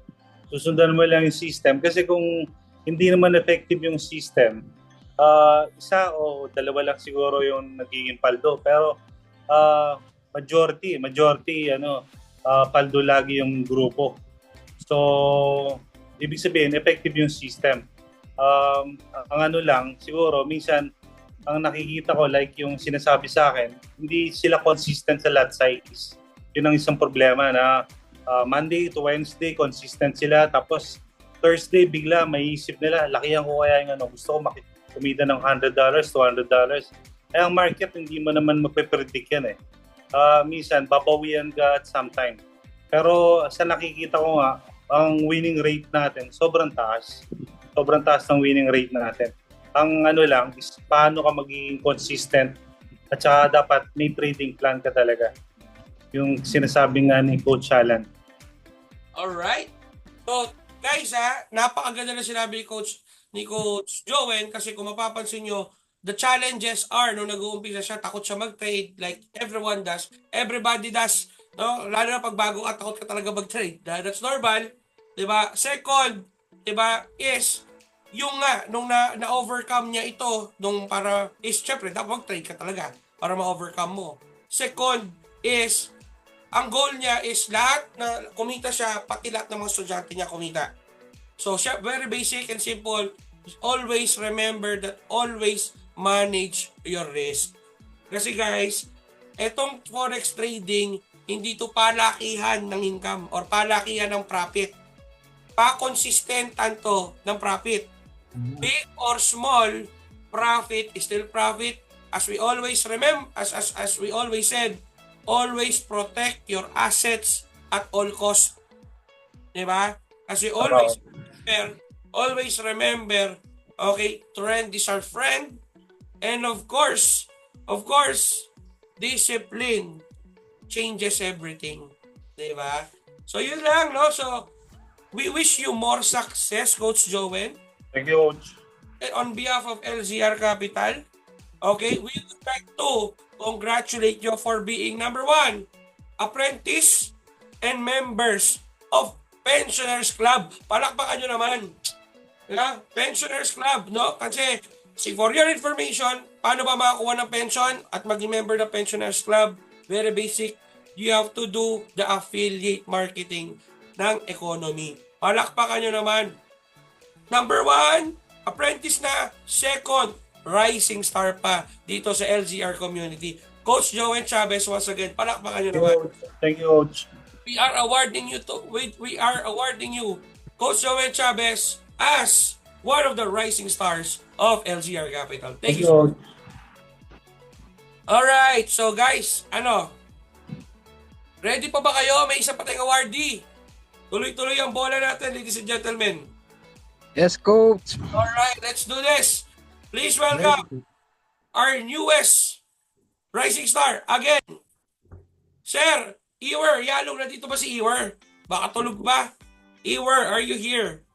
Susundan mo lang yung system. Kasi kung hindi naman effective yung system, isa o dalawa lang siguro yung nagiging paldo. Pero majority, paldo lagi yung grupo. So, ibig sabihin, effective yung system. Ang lang, siguro, minsan, ang nakikita ko, like yung sinasabi sa akin, hindi sila consistent sa lot size. Yun ang isang problema na Monday to Wednesday, consistent sila. Tapos, Thursday, bigla, maiisip nila, lakihan ko kaya yung gusto ko kumita ng $100, $200. Ang market, hindi mo naman mapipredict yan Minsan, babawian ka at sometime. Pero sa nakikita ko nga, ang winning rate natin, sobrang taas. Sobrang taas ng winning rate natin. Ang lang is paano ka magiging consistent at saka dapat may trading plan ka talaga. Yung sinasabi nga ni Coach Alan. Alright. So, guys napakaganda na sinabi ni Coach Joen kasi kung mapapansin nyo, the challenges are nung nag-uumpisa siya, takot siya mag-trade like everyone does. Everybody does. No? Lalo na pag bago ka, takot ka talaga mag-trade. That's normal. Diba? Second, diba, is yung nung na-overcome niya ito, syempre, dapat mag-trade ka talaga para ma-overcome mo. Second is, ang goal niya is lahat na kumita siya, pati lahat ng mga estudyante niya kumita. So, very basic and simple. Always remember that always manage your risk. Kasi guys, etong forex trading, hindi to palakihan ng income or palakihan ng profit. Pa-consistentan to ng profit. Big or small, profit is still profit. As we always remember, as we always said, always protect your assets at all costs. Diba? As we always remember, okay, trend is our friend. And of course, discipline changes everything. Diba? So yun lang, no? So, we wish you more success, Coach Joel. Thank you, Coach. On behalf of LZR Capital, okay, we would like to congratulate you for being number 1, apprentice and members of Pensioners Club. Palakpakan nyo naman. Yeah, Pensioners Club, no? Kasi, for your information, paano ba makakuha ng pension at maging member ng Pensioners Club? Very basic. You have to do the affiliate marketing ng economy. Palakpakan nyo naman. Number 1, apprentice na. Second, rising star pa dito sa LZR community. Coach Joel Chavez, once again, palakpakan nyo naman. Thank you, Coach. We are awarding you, Coach Joel Chavez, as one of the rising stars of LZR Capital. Thank you, Coach. Alright, so guys, ready pa ba kayo? May isa pa tayong awardee. Tuloy-tuloy ang bola natin, ladies and gentlemen. Yes, Coach. Alright, let's do this. Please welcome our newest rising star. Again, Sir, Ewer, Yalong, nandito ba si Ewer? Baka tulog ba? Ewer, are you here?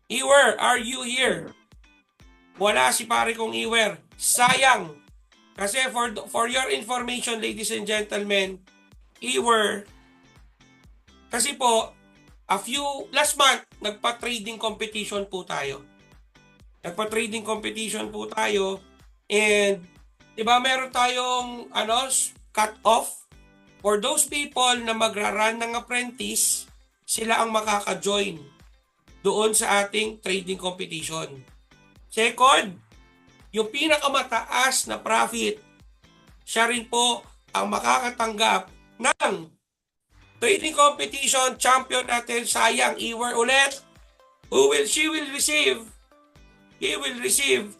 Ewer, are you here? Wala si pare kong Ewer. Sayang. Kasi for your information, ladies and gentlemen, Ewer, kasi po, last month, nagpa-trading competition po tayo. And, di ba, meron tayong, cut off. For those people na magra-run ng apprentice, sila ang makaka-join doon sa ating trading competition. Second, yung pinakamataas na profit, siya rin po ang makakatanggap ng trading competition champion natin. Sayang, Ewer ulit. He will receive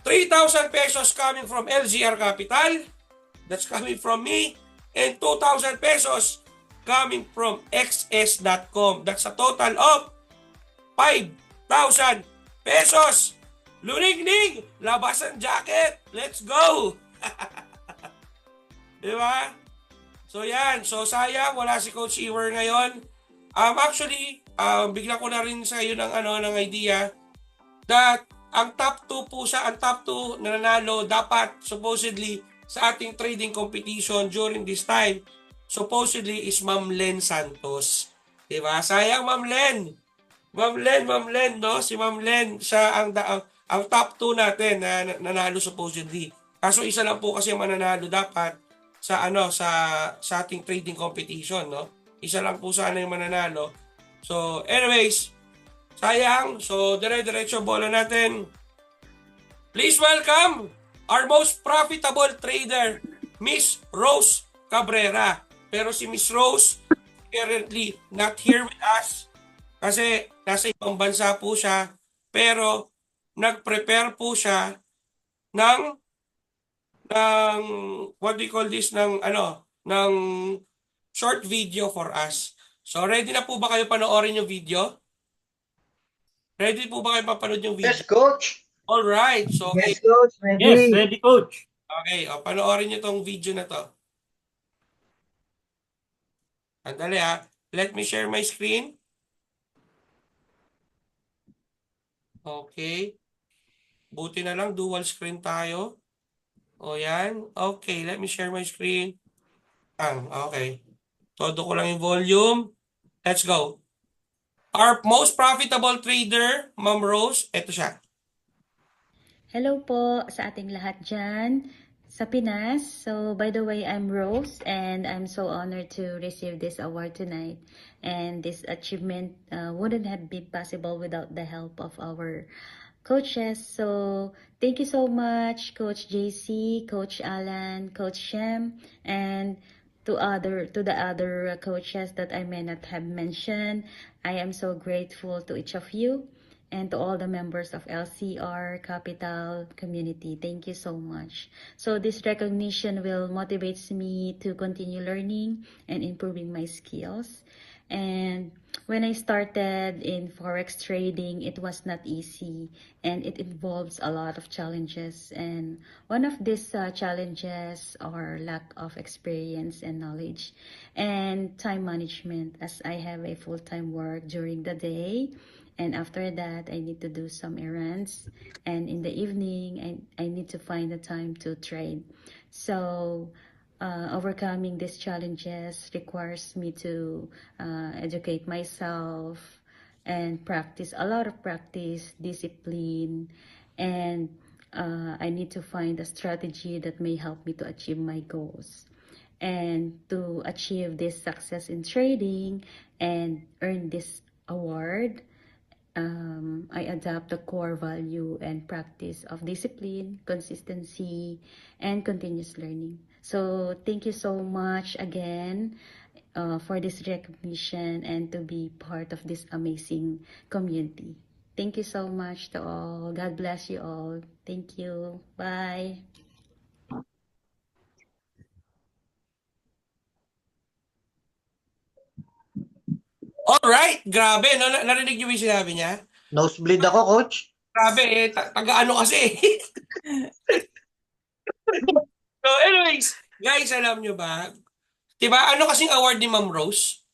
3,000 pesos coming from LZR Capital. That's coming from me. And 2,000 pesos coming from XS.com. That's a total of 5,000 pesos. Lunignig! Labas ang jacket! Let's go! Diba? So yan. So sayang, wala si Coach Ewer ngayon. Actually, bigla ko na rin sa iyo ng idea that ang top 2 po siya, ang top 2 na nanalo dapat supposedly sa ating trading competition during this time, supposedly is Ma'am Len Santos. Diba? Sayang, Ma'am Len. Ma'am Len, no? Si Ma'am Len, siya ang top 2 natin na nanalo supposedly. Kaso isa lang po kasi ang mananalo dapat sa ating trading competition, no? Isa lang po sana yung mananalo. So, anyways, sayang. So, dire-diretso bola natin. Please welcome our most profitable trader, Miss Rose Cabrera. Pero si Miss Rose currently not here with us kasi nasa ibang bansa po siya. Pero nag-prepare po siya ng what do you call this, ng short video for us. So ready na po ba kayo panoorin yung video? Ready po ba kayo mapanood yung video? Yes, Coach. All right. So okay. Yes, Coach. Ready. Yes, ready, Coach. Okay, panoorin niyo tong video na to. Andali let me share my screen. Okay. Buti na lang dual screen tayo. O yan. Okay, let me share my screen. Okay. Todo ko lang yung volume. Let's go. Our most profitable trader, Ma'am Rose, eto siya. Hello po sa ating lahat dyan sa Pinas. So, by the way, I'm Rose and I'm so honored to receive this award tonight. And this achievement wouldn't have been possible without the help of our coaches. So thank you so much, Coach JC, Coach Alan, Coach Shem, and to the other coaches that I may not have mentioned. I am so grateful to each of you and to all the members of LCR Capital community. Thank you so much. So this recognition will motivate me to continue learning and improving my skills. And when I started in Forex trading, it was not easy and it involves a lot of challenges. And one of these challenges are lack of experience and knowledge and time management, as I have a full-time work during the day. And after that, I need to do some errands. And in the evening, I need to find the time to trade. So overcoming these challenges requires me to educate myself and practice, a lot of practice, discipline, and I need to find a strategy that may help me to achieve my goals. And to achieve this success in trading and earn this award, I adopt the core value and practice of discipline, consistency, and continuous learning. So thank you so much again for this recognition and to be part of this amazing community. Thank you so much to all. God bless you all. Thank you. Bye. Alright, grabe, no? Narinig niyo ba yung sinabi niya? Nosebleed ako, coach. Grabe, taga-ano kasi. So anyways, guys, alam nyo ba? Diba, ano kasing award ni Ma'am Rose?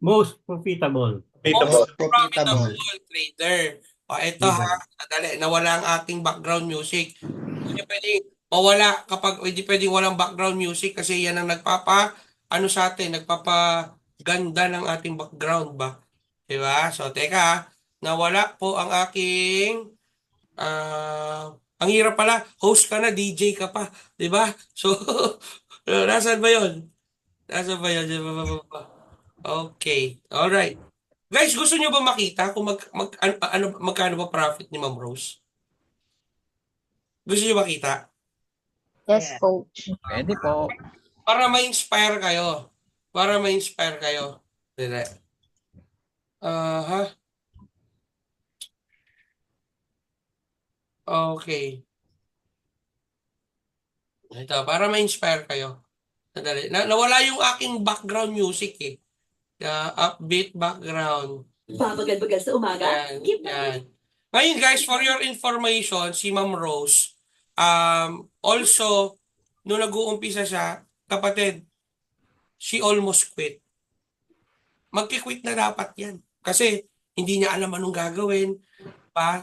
Most profitable. Most Profitable. trader. O, ito ha, sadali, nawala ang ating background music. Hindi pwedeng mawala hindi pwedeng walang background music kasi yan ang ano sa atin, nagpapaganda ng ating background ba? Diba? So, teka, nawala po ang aking, ang hirap pala, host ka na, DJ ka pa. Diba? So, nasaan ba yun? Nasaan ba yun? Okay. Alright. Guys, gusto nyo ba makita kung magkano ba profit ni Ma'am Rose? Gusto nyo makita? Yes, coach. Pwede po. Para ma-inspire kayo. Para ma-inspire kayo. Dire. Okay. Ito, para ma-inspire kayo. Sadali. Nawala yung aking background music eh. Upbeat background. Babagal-bagal sa umaga. Yan. Ngayon guys, for your information, si Ma'am Rose, also, nung nag-uumpisa siya, kapatid, she almost quit. Magki-quit na dapat yan. Kasi, hindi niya alam anong gagawin.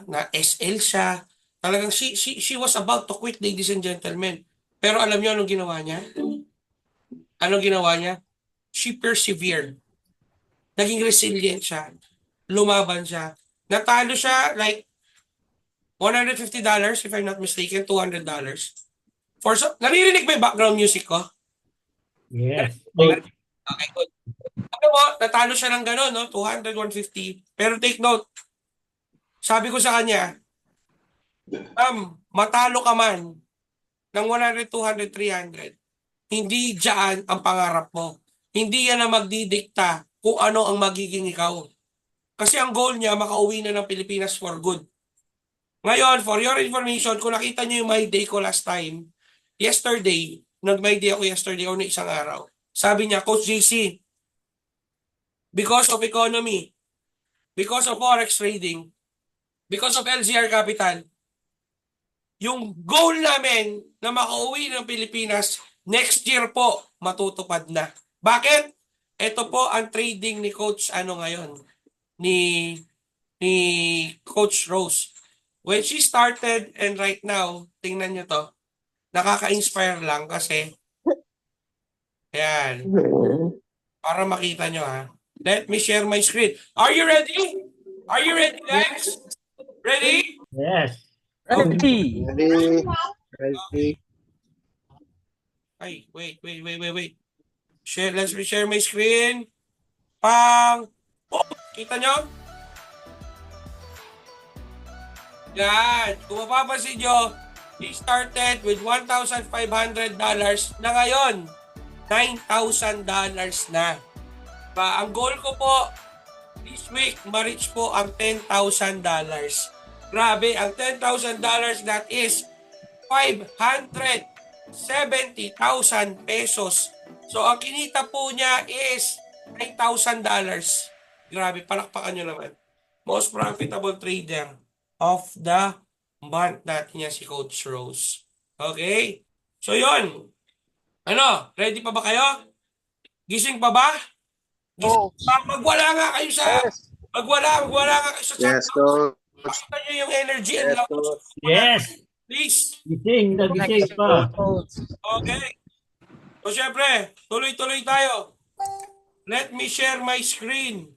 Na SL siya. Talagang, she was about to quit, ladies and gentlemen. Pero alam niyo anong ginawa niya? Anong ginawa niya? She persevered. Naging resilient siya. Lumaban siya. Natalo siya like $150 if I'm not mistaken, $200. Naririnig ba yung background music ko? Yes. Okay, good. Ano mo, natalo siya ng gano'n, no? 200, 150. Pero take note, sabi ko sa kanya, matalo ka man ng 100, 200, 300, hindi dyan ang pangarap mo. Hindi yan ang magdidikta kung ano ang magiging ikaw. Kasi ang goal niya, makauwi na ng Pilipinas for good. Ngayon, for your information, kung nakita niyo yung My Day ko last time, yesterday, nag-My Day ako yesterday o na isang araw, sabi niya, Coach JC, because of economy, because of Forex trading, because of LCR Capital, yung goal namin na makauwi ng Pilipinas, next year po, matutupad na. Bakit? Ito po ang trading ni Coach ngayon, ni Coach Rose. When she started and right now, tingnan nyo to, nakaka-inspire lang kasi, ayan, para makita nyo ha. Let me share my screen. Are you ready? Are you ready, guys? Ready? Yes. Ready. Ready. Ay, wait. Let's share my screen. Pang! Oh, kita nyo? Yan. Kung mapapansin nyo, he started with $1,500 na ngayon, $9,000 na. Ang goal ko po, this week, ma-reach po ang $10,000. Grabe, ang $10,000 that is 570,000 pesos. So, ang kinita po niya is $9,000. Grabe, palakpakan nyo naman. Most profitable trader of the month natin niya si Coach Rose. Okay? So, yun. Ano? Ready pa ba kayo? Gising pa ba? Gising pa? Magwala nga kayo sa... Magwala nga kayo sa chat. Yes, Coach. Pakita nyo yung energy and Yes, love. Coach. Yes. Please. Gising pa. Okay. So, syempre, tuloy-tuloy tayo. Let me share my screen.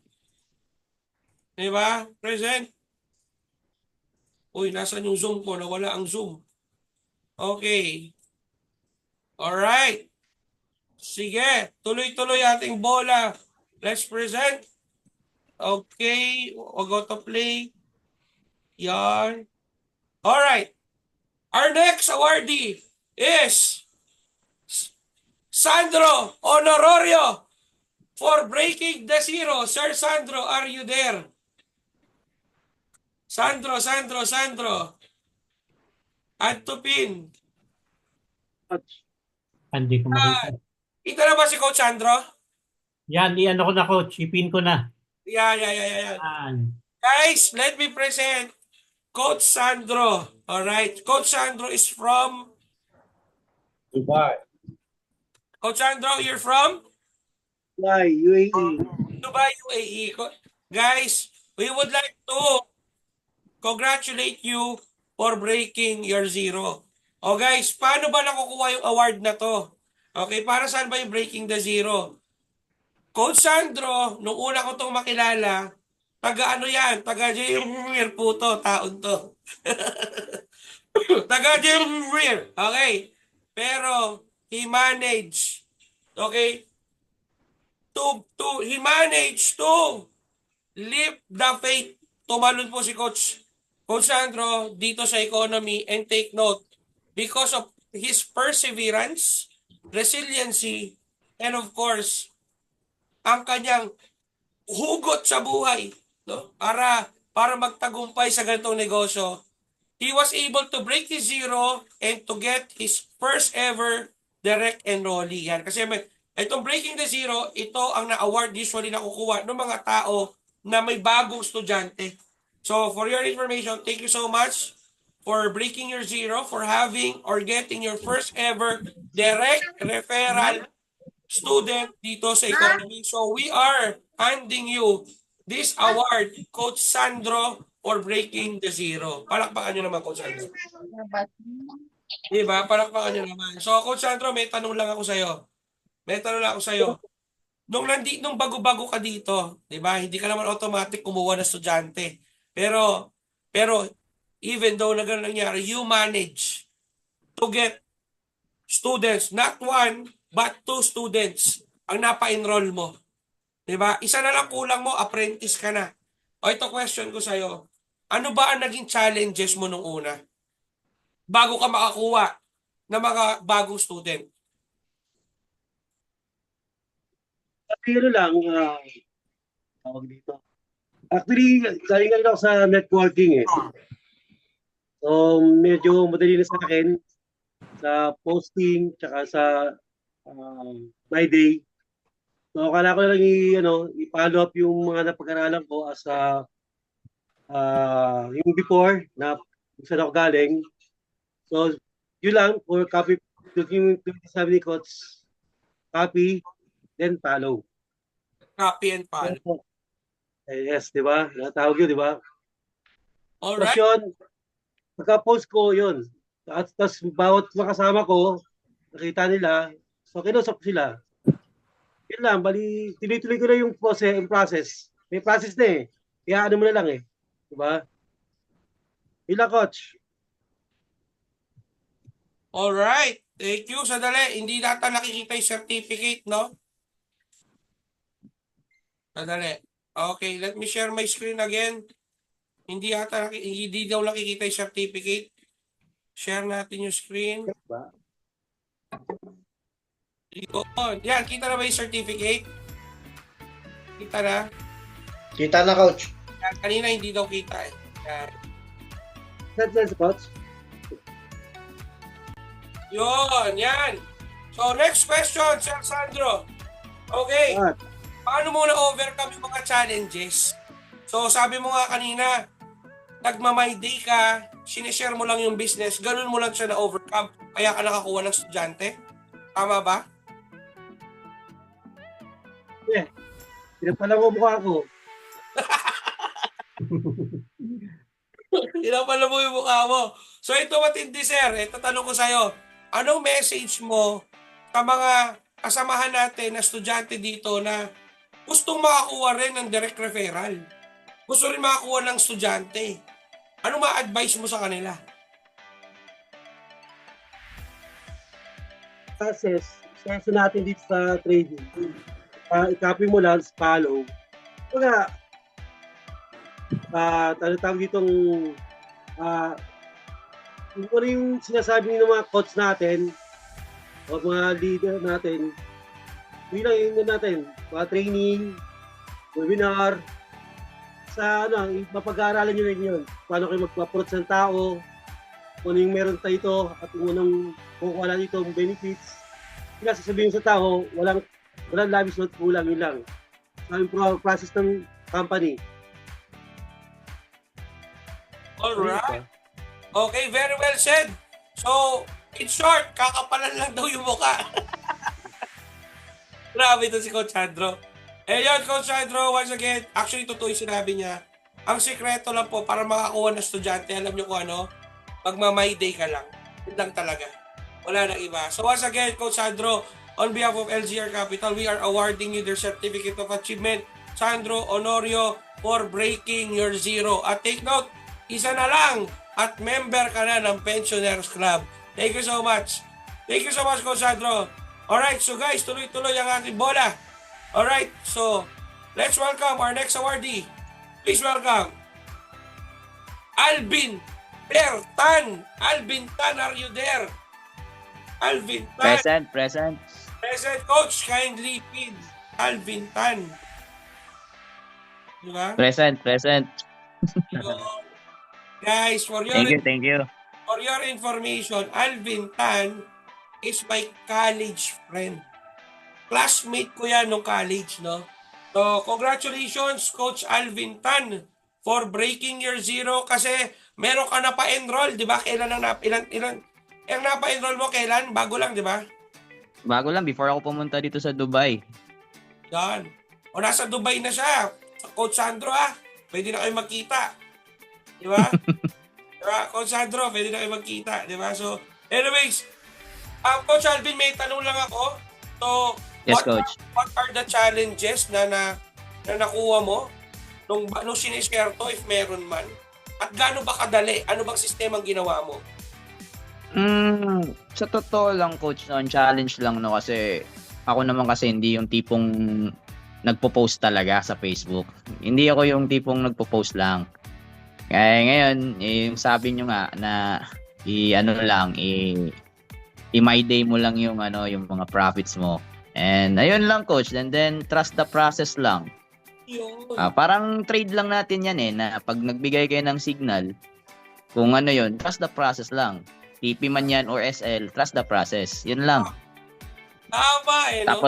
Diba? Present. Uy, nasan yung Zoom ko? Nawala ang Zoom. Okay. Alright. Sige. Tuloy-tuloy ating bola. Let's present. Okay. We'll go to play. Yan. Alright. Our next awardee is Sandro Honorario for breaking the zero. Sir Sandro, are you there? Sandro. Add to pin. Hindi ko makita. Ito na ba si Coach Sandro? Yan, iyan ko na, Coach. Ipin ko na. Yan. Yan. Guys, let me present Coach Sandro. Alright. Coach Sandro is from Dubai. Coach Sandro, you're from Dubai, UAE. Dubai, UAE. Guys, we would like to congratulate you for breaking your zero. O guys, paano ba nakukuha yung award na to? Okay, para saan ba yung breaking the zero? Coach Sandro, nung una ko itong makilala, taga ano yan? Taga Jumir po to, taon to. Taga Jumir. Okay. Pero, he managed, okay, he managed to lift the faith. Tumalon po si Coach Sandro dito sa economy, and take note, because of his perseverance, resiliency, and of course, ang kanyang hugot sa buhay, no? Para magtagumpay sa ganitong negosyo, he was able to break his zero and to get his first ever direct enrollee. Yan. Kasi itong breaking the zero, ito ang na-award usually nakukuha ng mga tao na may bagong estudyante. So, for your information, thank you so much for breaking your zero, for having or getting your first ever direct referral student dito sa economy. So, we are handing you this award, Coach Sandro, for breaking the zero. Palakpakan nyo naman, Coach Sandro. Diba? Palakpakan nyo naman. So, Coach Sandro, may tanong lang ako sa'yo. Nung bago-bago ka dito, diba? Hindi ka naman automatic kumuha na estudyante. Pero, even though na gano'n nangyari, you manage to get students, not one, but 2 students ang napa-enroll mo. Diba? Isa na lang kulang mo, apprentice ka na. O ito question ko sa'yo, ano ba ang naging challenges mo nung una? Bago ka makakuha ng mga bagong student? Pero lang, tawag dito. Actually, galing ako sa networking eh. So, medyo madali na sa akin sa posting, tsaka sa my day. So, akala ko na lang i-follow up yung mga napag-aralan ko as yung before na kung saan ako galing. So, yun lang, for copy, yung sabi ni Coach, copy, then follow. Copy and follow. Yes, di ba? Natawag yun, di ba? Alright. Tapos yun, pagka-post ko yun. At tapos bawat makasama ko, nakita nila, so kinusap sila. Yun lang, bali, tuloy-tuloy ko na yung process. May process na eh. Kaya ano mo na lang eh. Di ba? Yun lang, Coach. Alright. Thank you. Sadali. Hindi natin nakikita yung certificate, no? Sadali. Okay, let me share my screen again. Hindi daw nakikita yung certificate. Share natin yung screen. Yun. Yan, kita na ba yung certificate? Kita na? Kita na, coach. Yan, kanina hindi daw kita eh. Yan. That's coach. Yun, yan. So, next question, Sir Sandro. Okay. What? Paano mo na-overcome yung mga challenges? So, sabi mo nga kanina, nagma-my day ka, sinishare mo lang yung business, ganun mo lang siya na-overcome, kaya ka nakakuha ng estudyante? Tama ba? Yeah. Pinapalang mo mukha ko. Pinapala mo yung mukha mo. So, ito matindi, sir. Ito tanong ko sa'yo. Anong message mo sa mga kasamahan natin na estudyante dito na gustong makakuha rin ng direct referral? Gusto rin makakuha ng estudyante. Ano ma-advise mo sa kanila? Process natin dito sa trading. I-copy mo lang, follow. Kaya, tawag ditong kung ano yung sinasabi ng mga coach natin o mga leader natin, yun lang yung natin, mga training, webinar, sa mapag-aaralan nyo rin yun. Paano kayo magpa-approach ng tao, kung ano yung meron tayo ito, at kung anong kukuha dito, benefits. Kaya sasabihin sa tao, walang labis not kulang, yun lang. Sa yung process ng company. Alright. Okay, very well said. So, in short, kakapalan lang daw yung mukha. Grabe ito si Coach Sandro. Eh yun, Coach Sandro, once again, actually totoo yung sinabi niya. Ang sikreto lang po para makakuha ng estudyante, alam niyo kung ano, magma-my day ka lang. Yun lang talaga. Wala nang iba. So once again, Coach Sandro, on behalf of LGR Capital, we are awarding you their Certificate of Achievement, Sandro Honorio, for breaking your zero. At take note, isa na lang at member ka na ng Pensioners Club. Thank you so much. Thank you so much, Coach Sandro. Alright, so guys, tuloy-tuloy ang ating bola. Alright, so let's welcome our next awardee. Please welcome Alvin Tan. Alvin Tan, are you there? Alvin Tan. Present. Present, Coach. Kindly feed Alvin Tan. Diba? Present. Guys, for your Thank you. For your information, Alvin Tan is my college friend. Classmate ko yan nung college, no? So, congratulations, Coach Alvin Tan, for breaking your zero kasi meron ka na pa-enroll, di ba? Kailan ang napa-enroll mo, kailan? Bago lang, di ba? Bago lang, before ako pumunta dito sa Dubai. Yan. O nasa Dubai na siya. Coach Sandro, pwede na kayo magkita. Di ba? Diba? Coach Sandro, pwede na kayo magkita. Di ba? So, anyways, Coach Alvin, may tanong lang ako. So, Yes, Coach. What are the challenges na nakuha mo nung sinishare to, if meron man? At gaano ba kadali? Ano bang sistema ang ginawa mo? Sa totoo lang, Coach, no, challenge lang, no, kasi ako naman kasi hindi yung tipong nagpo-post talaga sa Facebook. Hindi ako yung tipong nagpo-post lang. Kaya ngayon, yung sabi nyo nga na i-my day mo lang yung mga profits mo. And ayun lang, Coach, and then trust the process lang. Parang trade lang natin yan na pag nagbigay kayo ng signal, kung yun, trust the process lang. TP man yan or SL, trust the process. Yun lang. Tama no?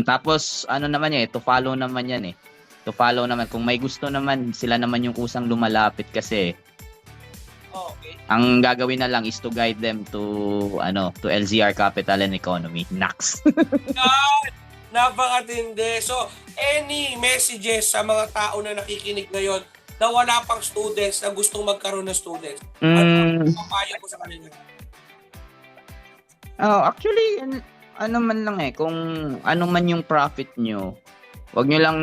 Tapos naman to follow naman yan To follow naman. Kung may gusto naman, sila naman yung kusang lumalapit kasi okay. Ang gagawin na lang is to guide them to LZR Capital and Economy. Nax. Napakatindi. So, any messages sa mga tao na nakikinig ngayon na wala pang students na gustong magkaroon ng students? Ano papayo ko sa kanila? Actually, man lang kung ano man yung profit nyo, wag nyo lang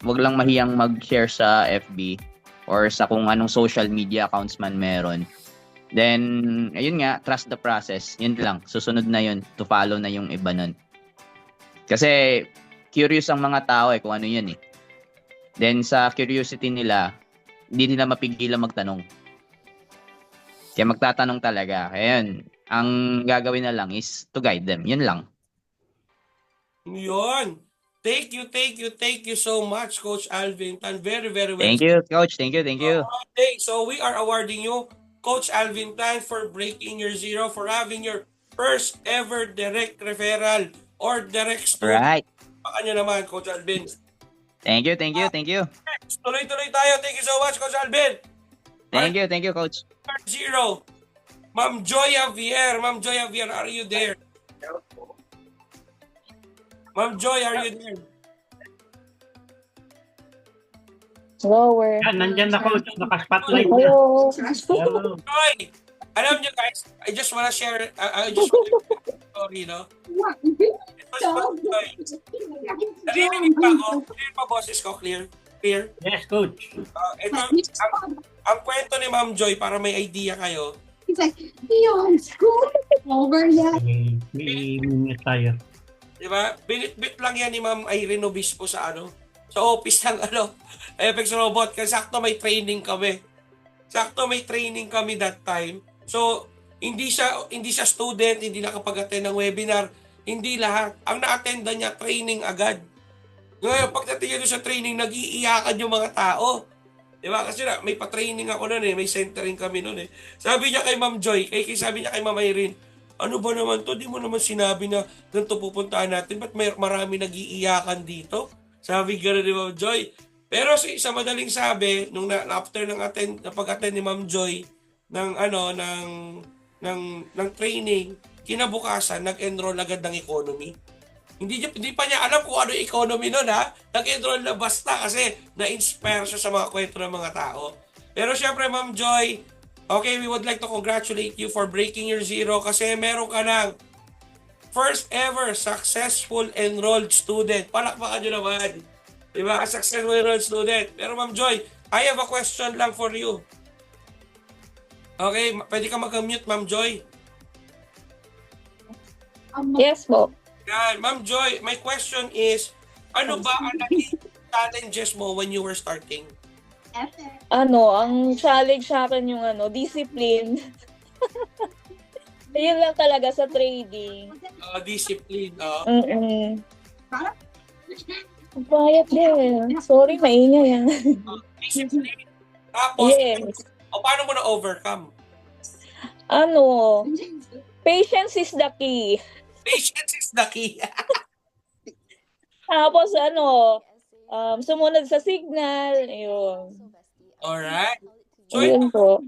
wag lang mahiyang mag-share sa FB or sa kung anong social media accounts man meron. Then, ayun nga, trust the process. Yun lang. Susunod na yun. To follow na yung iba nun. Kasi, curious ang mga tao kung ano yun Then, sa curiosity nila, hindi nila mapigilan magtanong. Kaya magtatanong talaga. Kaya ang gagawin na lang is to guide them. Yun lang. Yun. Thank you so much, Coach Alvin Tan. Very, very well. Thank you, Coach. Thank you. Okay, so we are awarding you, Coach Alvin Tan, for breaking your zero, for having your first ever direct referral or direct student. Right. Baka nyo naman, Coach Alvin. Thank you. Tuloy-tuloy tayo. Thank you so much, Coach Alvin. Thank you, Coach. Zero. Ma'am Joy Javier. Ma'am Joy Javier, are you there? Ma'am Joy, are you there? Lower. Yan, nandyan na coach. Naka-spotlight na. Hello. Hello. Joy! Alam nyo guys, I just wanna share, I just wanna share a story, no? Ito si Ma'am Joy. Narinig pa ako? Clear pa boses ko? Clear? Clear? Yes, coach. Ito, ang kwento ni Ma'am Joy, para may idea kayo. He's like, Leon, school over yet. May minute tayo. Diba? Binit-bit lang yan ni Ma'am Irene Obispo sa sa office ng Apex Robot. Kasi sakto may training kami. That time. So, hindi siya student, hindi nakapag-attend ng webinar, hindi lahat. Ang na-attendan niya, training agad. Ngayon, pagdating niya doon sa training, nag-iiyakan yung mga tao. Diba? Kasi may pa-training ako noon may centering kami noon Sabi niya kay Ma'am Joy, sabi niya kay Ma'am Irene, ano ba naman to? Di mo naman sinabi na ganito pupuntahan natin. Ba't marami nag-iiyakan dito? Sabi gano'n ni Ma'am Joy. Pero sa madaling sabi, nung after ng pag-attend ni Ma'am Joy ng training, kinabukasan nag-enroll agad ng economy. Hindi pa niya alam kung ano yung economy noon Nag-enroll na basta kasi na-inspire siya sa mga kwento ng mga tao. Pero syempre Ma'am Joy, okay, we would like to congratulate you for breaking your zero kasi meron ka ng first ever successful enrolled student. Palakpakan nyo naman. Diba? A successful enrolled student. Pero Ma'am Joy, I have a question lang for you. Okay, pwede ka mag-mute, Ma'am Joy. Yes po. Yan, Ma'am Joy, my question is, ano ba ang naging challenges mo when you were starting? Ang challenge sa akin yung discipline. Yun lang talaga sa trading. Discipline. Bayat din. Sorry, maingay yan. Discipline. Tapos, Yes. paano mo na-overcome? Patience is the key. Patience is the key. Tapos sumunod sa signal. Ayun. Alright. So, Ayun po.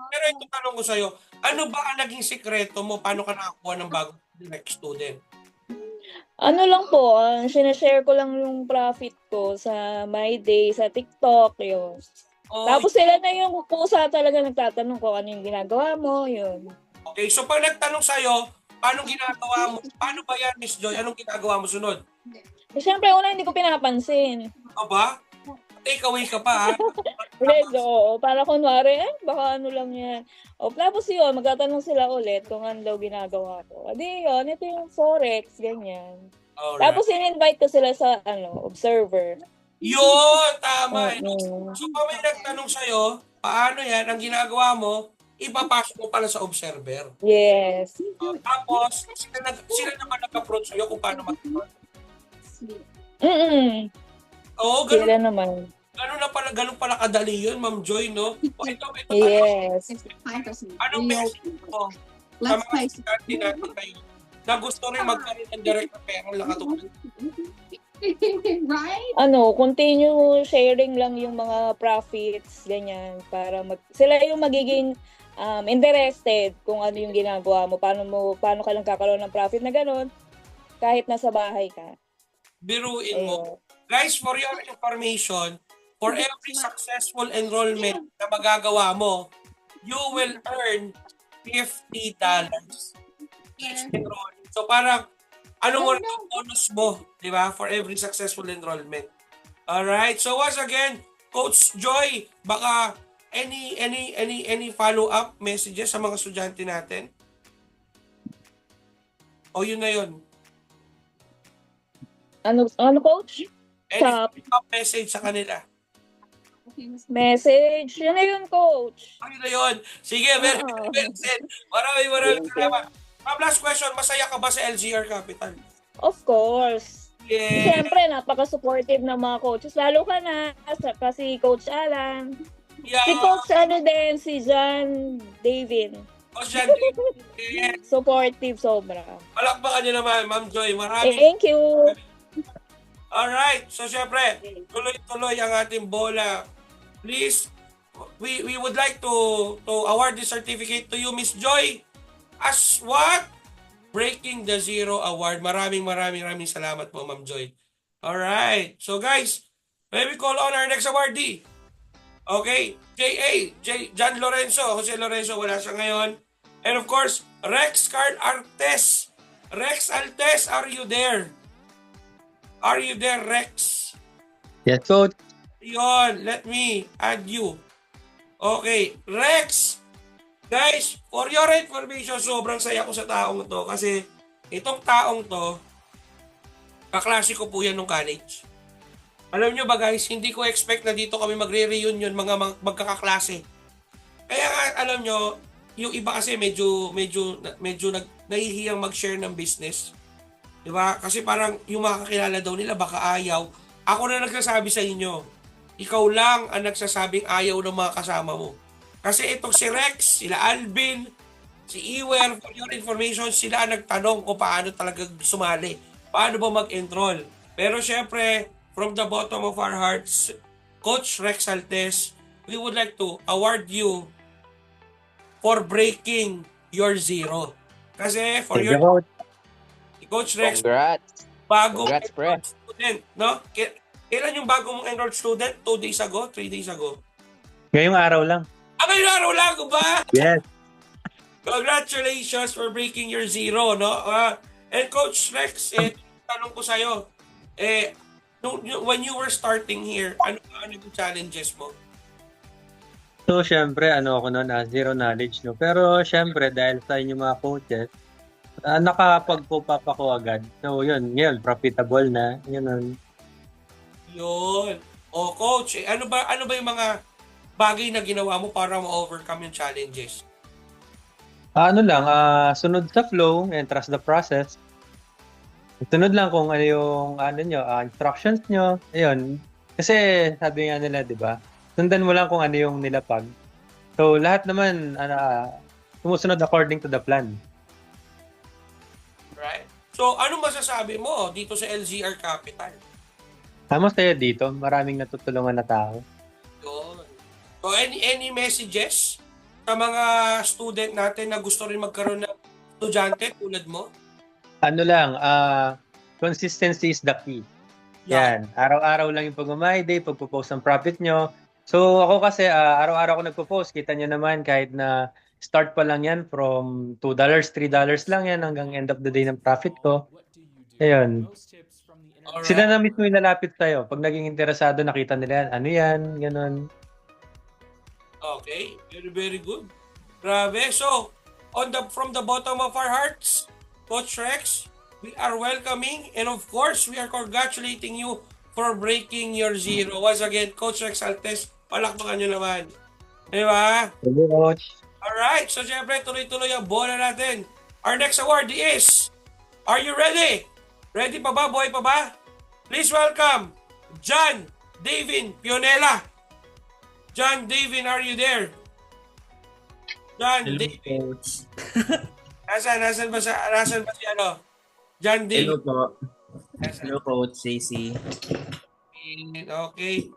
pero ito tanong ko sa'yo, ano ba ang naging sikreto mo? Paano ka nakakuha ng bagong direct student? Lang po, sinashare ko lang yung profit ko sa My Day, sa TikTok, yun. Tapos sila na yung kusa talaga nagtatanong ko ano yung ginagawa mo, yun. Okay, so pag nagtanong sa'yo, paano ginagawa mo? Paano ba yan, Miss Joy? Anong ginagawa mo sunod? Siyempre, una hindi ko pinapansin. Aba? Take away ka pa, ha? Oo. Para kunwari, baka lang yan. Tapos yun, magtatanong sila ulit kung ano daw ginagawa ko. Adi yun, ito yung Forex, ganyan. Alright. Tapos in-invite ko sila sa, observer. Yun! Tama. So pag may nagtanong sa'yo, paano yan, ang ginagawa mo, ipapasok mo pala sa observer. Yes. Tapos, sila naman nag-approach sa'yo kung paano mag-approach. Oo, ganun. Sila naman. Ganun pala kadali yun, Ma'am Joy, no? Ito, Yes. anong message mo sa mga estudyante natin kayo na gusto rin magkaroon ng direct referral na katulad? Continue sharing lang yung mga profits, ganyan, para sila yung magiging interested kung ano yung ginagawa mo, paano ka lang kakaroon ng profit na gano'n, kahit nasa bahay ka. Biruin mo. Guys, for your information, for every successful enrollment na magagawa mo, you will earn $50 each enrollment. So parang, mo na yung bonus mo, di ba? For every successful enrollment. Alright? So once again, Coach Joy, baka any follow-up messages sa mga estudyante natin? O yun na yun? Ano coach? Any follow-up message sa kanila? Message. Yun na yun, coach. Ayun na yun. Sige, very well said. Maraming salamat. Last question, masaya ka ba sa LGR Capital? Of course. Yeah. Siyempre, napaka-supportive ng mga coaches. Lalo ka na, kasi Coach Alan. Yeah. Si Coach din, si John David. Coach John David. Supportive sobra. Palakpakan niyo naman, Ma'am Joy. Maraming. Thank you. Alright, so syempre, tuloy-tuloy ang ating bola. Please, we would like to award this certificate to you, Miss Joy. As what? Breaking the Zero Award. Maraming salamat po, Ma'am Joy. Alright, so guys, may we call on our next awardee. Okay, John Lorenzo, Jose Lorenzo, wala siya ngayon. And of course, Rex Carl Artes. Rex Altes, are you there? Are you there, Rex? Yes, coach. Yon, let me add you. Okay, Rex. Guys, for your information, sobrang saya ko sa taong to kasi itong taong to, kaklase ko po yan nung college. Alam nyo ba guys, hindi ko expect na dito kami magre-reunion mga magkakaklase. Kaya nga, alam nyo, yung iba kasi medyo nahihiyang mag-share ng business. Diba? Kasi parang yung makakilala daw nila baka ayaw. Ako na nagsasabi sa inyo, ikaw lang ang nagsasabing ayaw ng mga kasama mo. Kasi itong si Rex, sila Alvin, si Iwer, for your information, sila ang nagtanong kung paano talaga sumali. Paano ba mag-enroll. Pero syempre, from the bottom of our hearts, Coach Rex Altes, we would like to award you for breaking your zero. Kasi for your Coach Rex, Congrats. bagong Congrats, pre. student, no? Kailan yung bagong mong enrolled student? 2 days ago? 3 days ago? Ngayong araw lang. Ngayong araw lang ba? Yes. Congratulations for breaking your zero, no? And Coach Rex, tanong ko sa'yo, when you were starting here, ano yung challenges mo? So, syempre, ako noon, zero knowledge, no? Pero, syempre, dahil sa inyo mga coaches, nakapag-pop up ako agad. So, yun, profitable na. Yun. O, Coach, ano ba yung mga bagay na ginawa mo para ma-overcome yung challenges? Sunod sa flow and trust the process. Sunod lang kung ano yung instructions nyo. Ayun. Kasi sabi nga nila, di ba? Sundan mo lang kung ano yung nilapag. So, lahat naman sumusunod according to the plan. Right? So, ano masasabi mo dito sa LGR Capital? Masaya dito. Maraming natutulungan na tao. Yun. So, any messages sa mga student natin na gusto rin magkaroon ng estudyante tulad mo? Consistency is the key. Yan. Araw-araw lang yung pag-My Day, pagpo-post ng profit nyo. So, ako kasi, araw-araw ko nagpo-post. Kita nyo naman, kahit na start pa lang yan from $2, $3 lang yan hanggang end of the day ng profit ko. Ayun. Alright. Sila na mismo yung nalapit sa'yo. Pag naging interesado, nakita nila yan. Ano yan? Ganon. Okay. Very, very good. Grabe. So, from the bottom of our hearts, Coach Rex, we are welcoming and of course, we are congratulating you for breaking your zero. Once again, Coach Rex Altes, palakpakan nyo naman. Di ba? Hello, Coach. Alright. So, syempre, tuloy-tuloy ang bola natin. Our next award is, are you ready? Ready pa ba? Boy pa ba? Please welcome, John Davin Pionela. John Davin, are you there? John Davin. Nasaan ba si John Davin? Hello po. Hello Coach JC. Okay.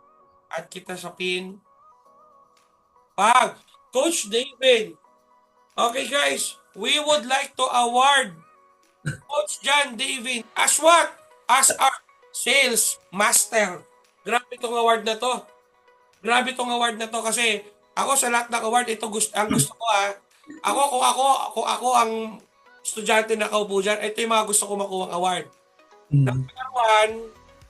At kita sa pin. Coach David. Okay guys, we would like to award Coach John David as what? As our sales master. Grabe itong award na to. Grabe itong award na to kasi ako sa lahat ng award, ito ang gusto ko kung ako ang estudyante na kaupo dyan, ito yung mga gusto ko makuha award. Number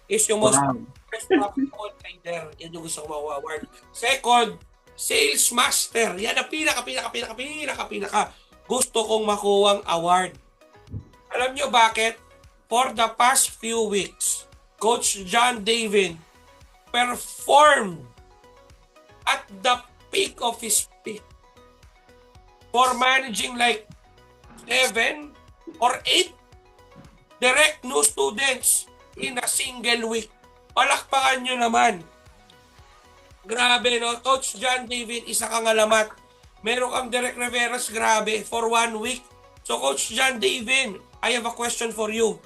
1 is yung most profitable trader. Yan yung gusto ko makuha award. Second, sales master. Yan ang pinaka gusto kong makuha award. Alam nyo bakit? For the past few weeks, Coach John Davin performed at the peak of his peak. For managing like 7 or 8 direct new students in a single week. Palakpakan nyo naman. Grabe, no? Coach John David, isa kang alamat. Meron kang Derek Riveras, grabe, for 1 week. So, Coach John David, I have a question for you.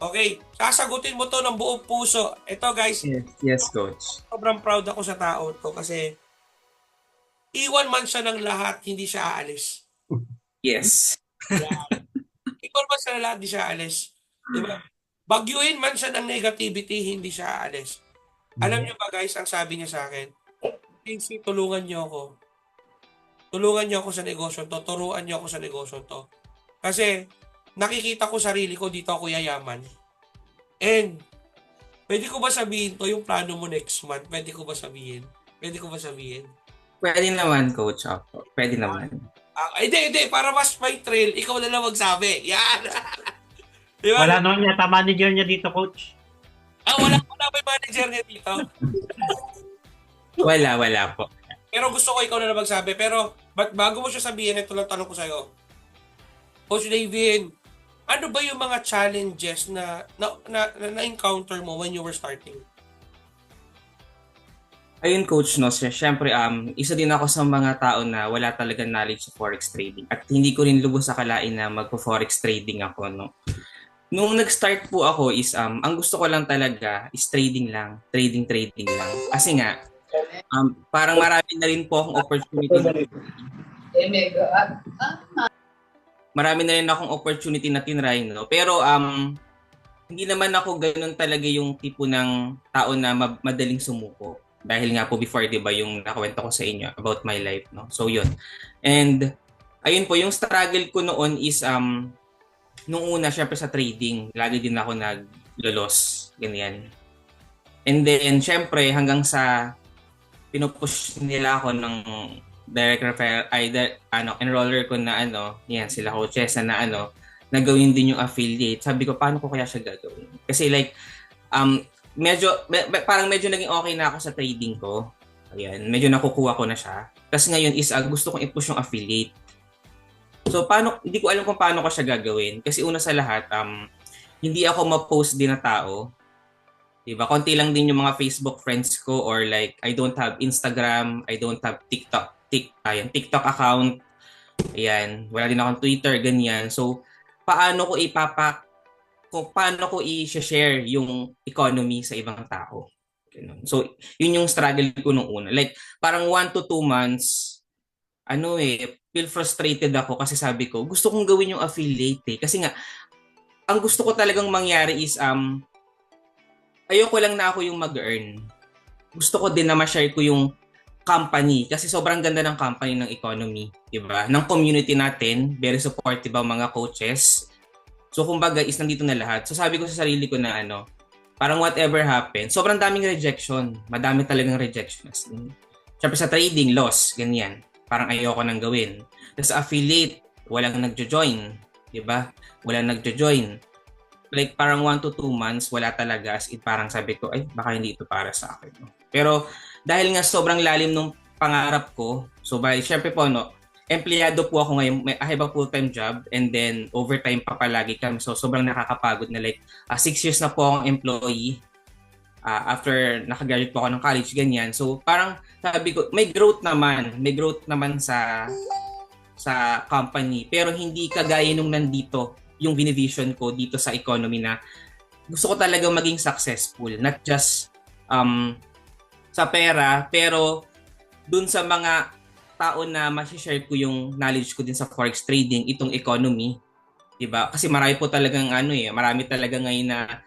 Okay, sasagutin mo to ng buong puso. Ito, guys. Yes, Coach. Sobrang proud ako sa tao to kasi iwan man siya ng lahat, hindi siya aalis. Yes. Iwan man siya ng lahat, hindi siya aalis. Diba? Bagyuin man siya ng negativity, hindi siya aalis. Alam niyo ba, guys, ang sabi niya sa akin, Casey, tulungan niyo ako. Tulungan niyo ako sa negosyo to. Turuan niyo ako sa negosyo to. Kasi nakikita ko sarili ko dito ako yayaman. And pwede ko ba sabihin to yung plano mo next month? Pwede ko ba sabihin? Pwede ko ba sabihin? Pwede naman, Coach. Ako. Pwede naman. Hindi. Para mas may trail, ikaw na lang magsabi. Yan. Diba? Wala naman yata manager niya dito, Coach. Wala may manager niya dito. Wala po. Pero gusto ko ikaw na lang magsabi. Pero bago mo siya sabihin, ito lang tanong ko sa'yo. Coach David, ano ba yung mga challenges na encounter mo when you were starting? Ayun, Coach, no, syempre, isa din ako sa mga tao na wala talagang knowledge sa forex trading. At hindi ko rin lubos sa kalain na magpo-forex trading ako, no. Nung nag-start po ako is, ang gusto ko lang talaga is trading lang. Trading lang. Kasi nga, parang marami na rin po akong opportunity. Marami na rin akong opportunity na tinry, no. Pero, hindi naman ako ganun talaga yung tipo ng tao na madaling sumuko. Dahil nga po before, di ba, yung nakawento ko sa inyo about my life, no? So, yun. And, ayun po, yung struggle ko noon is, nung una, syempre sa trading, lagi din ako nag-lolos, ganyan. And then, syempre, hanggang sa pinupush nila ako ng direct referral, enroller ko na yan, sila coaches na nagawin din yung affiliate. Sabi ko, paano ko kaya siya gagawin? Kasi like, parang medyo naging okay na ako sa trading ko. Ayan, medyo nakukuha ko na siya. Tapos ngayon is gusto kong i-push yung affiliate. So hindi ko alam kung paano ko siya gagawin. Kasi una sa lahat, hindi ako ma-post din na tao. Diba? Konti lang din yung mga Facebook friends ko or like I don't have Instagram, I don't have TikTok account. Ayan, wala din akong Twitter, ganyan. So paano ko i-share yung economy sa ibang tao. So, yun yung struggle ko nung una. Like, parang 1 to 2 months, feel frustrated ako kasi sabi ko, gusto kong gawin yung affiliate Kasi nga, ang gusto ko talagang mangyari is, ayoko lang na ako yung mag-earn. Gusto ko din na ma-share ko yung company kasi sobrang ganda ng company ng economy, diba? Ng community natin, very supportive ang mga coaches. So, kumbaga, is nandito na lahat. So, sabi ko sa sarili ko na parang whatever happens, sobrang daming rejection. Madami talagang rejection. Siyempre sa trading, loss, ganyan. Parang ayoko nang gawin. Tapos sa affiliate, walang nagjo-join. Diba? Walang nagjo-join. Like, parang 1 to 2 months, wala talaga. As in, parang sabi ko, ay, baka hindi ito para sa akin. Pero, dahil nga sobrang lalim nung pangarap ko, so, siyempre po, empleyado po ako ngayon. I have a full-time job and then overtime pa palagi kami. So, sobrang nakakapagod na like 6 years na po akong employee after nakagraduate po ako ng college, ganyan. So, parang sabi ko, may growth naman sa company. Pero hindi kagaya nung nandito yung binivision ko dito sa economy na gusto ko talaga maging successful. Not just sa pera, pero dun sa mga tao na ma-share ko yung knowledge ko din sa forex trading, itong economy, 'di ba? Kasi marami po talagang marami talaga ngayon na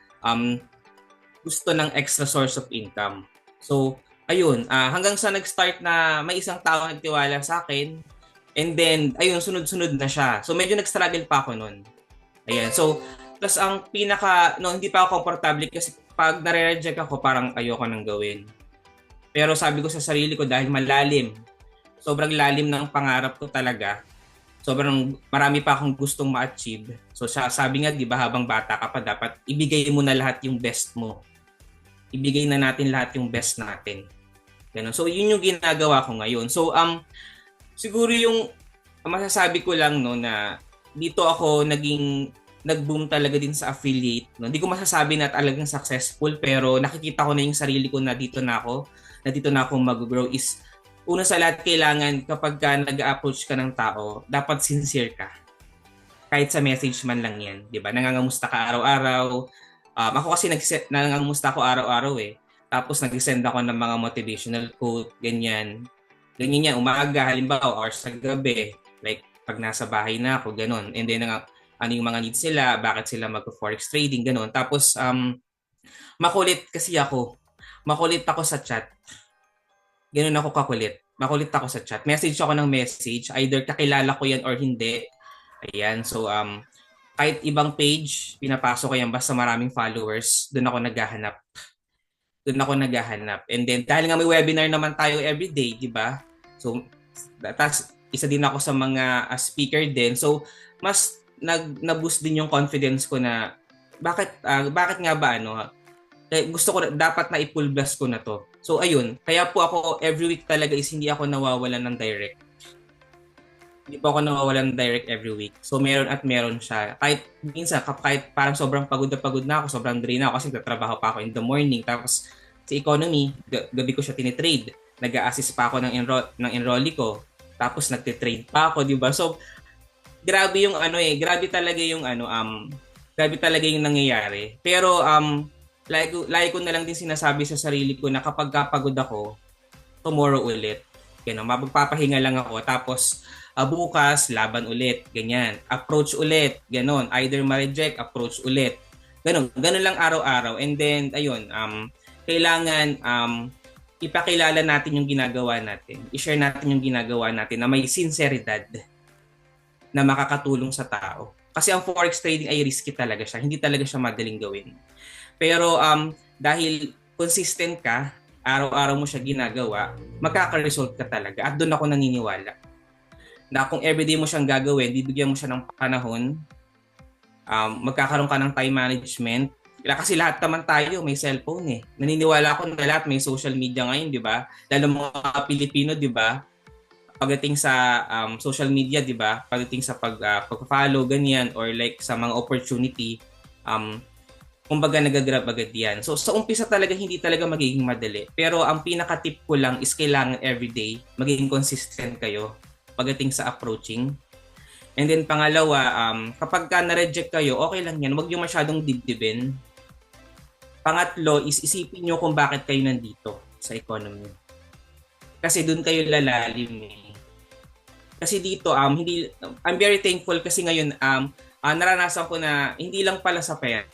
gusto ng extra source of income. So, ayun, hanggang sa nag-start na may isang tao nagtiwala sa akin and then ayun, sunod-sunod na siya. So, medyo nag-struggle pa ako noon. Ayan. So, plus ang hindi pa ako komportable kasi pag nare-reject ako, parang ayoko nang gawin. Pero sabi ko sa sarili ko dahil sobrang lalim ng pangarap ko talaga. Sobrang marami pa akong gustong ma-achieve. So sabi nga, di ba, habang bata ka pa, dapat ibigay mo na lahat yung best mo. Ibigay na natin lahat yung best natin. Ganun. So yun yung ginagawa ko ngayon. So siguro yung masasabi ko lang no na dito ako nag-boom talaga din sa affiliate. No? Hindi ko masasabi na talagang successful pero nakikita ko na yung sarili ko na dito na ako mag-grow is una sa lahat kailangan kapag ka nag-approach ka ng tao, dapat sincere ka. Kahit sa message man lang yan, 'di ba? Nangangamusta ka araw-araw. Ako kasi nangangamusta ako araw-araw eh. Tapos nag-send ako ng mga motivational quote, ganyan. Ganyan yan, umaga, halimbawa, or sa gabi. Like, pag nasa bahay na ako, ganun. And then, ano yung mga needs sila, bakit sila mag-forex trading, ganun. Tapos, makulit kasi ako. Makulit ako sa chat. Ganun ako kakulit. Makulit ako sa chat. Message ako ng message. Either kakilala ko yan or hindi. Ayan. So, kahit ibang page, pinapasok ko yan basta maraming followers, doon ako naghahanap. And then, dahil nga may webinar naman tayo everyday, di ba? So, isa din ako sa mga speaker din. So, mas na-boost din yung confidence ko na bakit nga ba gusto ko dapat na i-full blast ko na to. So ayun, kaya po ako every week talaga is hindi ako nawawalan ng direct. Hindi po ako nawawalan ng direct every week. So meron at meron siya. Kahit minsan kahit parang sobrang pagod na ako, sobrang drain na ako kasi nagtatrabaho pa ako in the morning tapos sa economy, gabi ko siya tinitrade. Nag-a-assist pa ako ng enrollee ko. Tapos nagte-trade pa ako, di ba? So grabe yung grabe talaga yung nangyayari. Pero lagi ko na lang din sinasabi sa sarili ko na kapag kapagod ako, tomorrow ulit. Magpapahinga lang ako. Tapos bukas, laban ulit. Ganyan. Approach ulit. Ganon. Either ma-reject, approach ulit. Ganon lang araw-araw. And then, ayun, kailangan ipakilala natin yung ginagawa natin. I-share natin yung ginagawa natin na may sinseridad na makakatulong sa tao. Kasi ang forex trading ay risky talaga siya. Hindi talaga siya madaling gawin. Pero dahil consistent ka, araw-araw mo siya ginagawa, magkaka-result ka talaga. At doon ako naniniwala. Na kung everyday mo siyang gagawin, bibigyan mo siya ng panahon, magkakaroon ka ng time management. Kasi lahat naman tayo may cellphone eh. Naniniwala ako na lahat may social media ngayon, di ba? Lalo mga Pilipino, di ba? Pagdating sa social media, di ba? Pagdating sa pag-follow, ganyan, or like sa mga opportunity, kumbaga nagagrab agad yan. So sa umpisa talaga hindi talaga magiging madali. Pero ang pinaka-tip ko lang is kailangan everyday magiging consistent kayo pagdating sa approaching. And then pangalawa, kapag ka na-reject kayo, okay lang yan. Huwag nyo masyadong dibdibin. Pangatlo is isipin nyo kung bakit kayo nandito sa economy. Kasi doon kayo lalalim eh. Kasi dito, I'm very thankful kasi ngayon naranasan ko na hindi lang pala sa pera,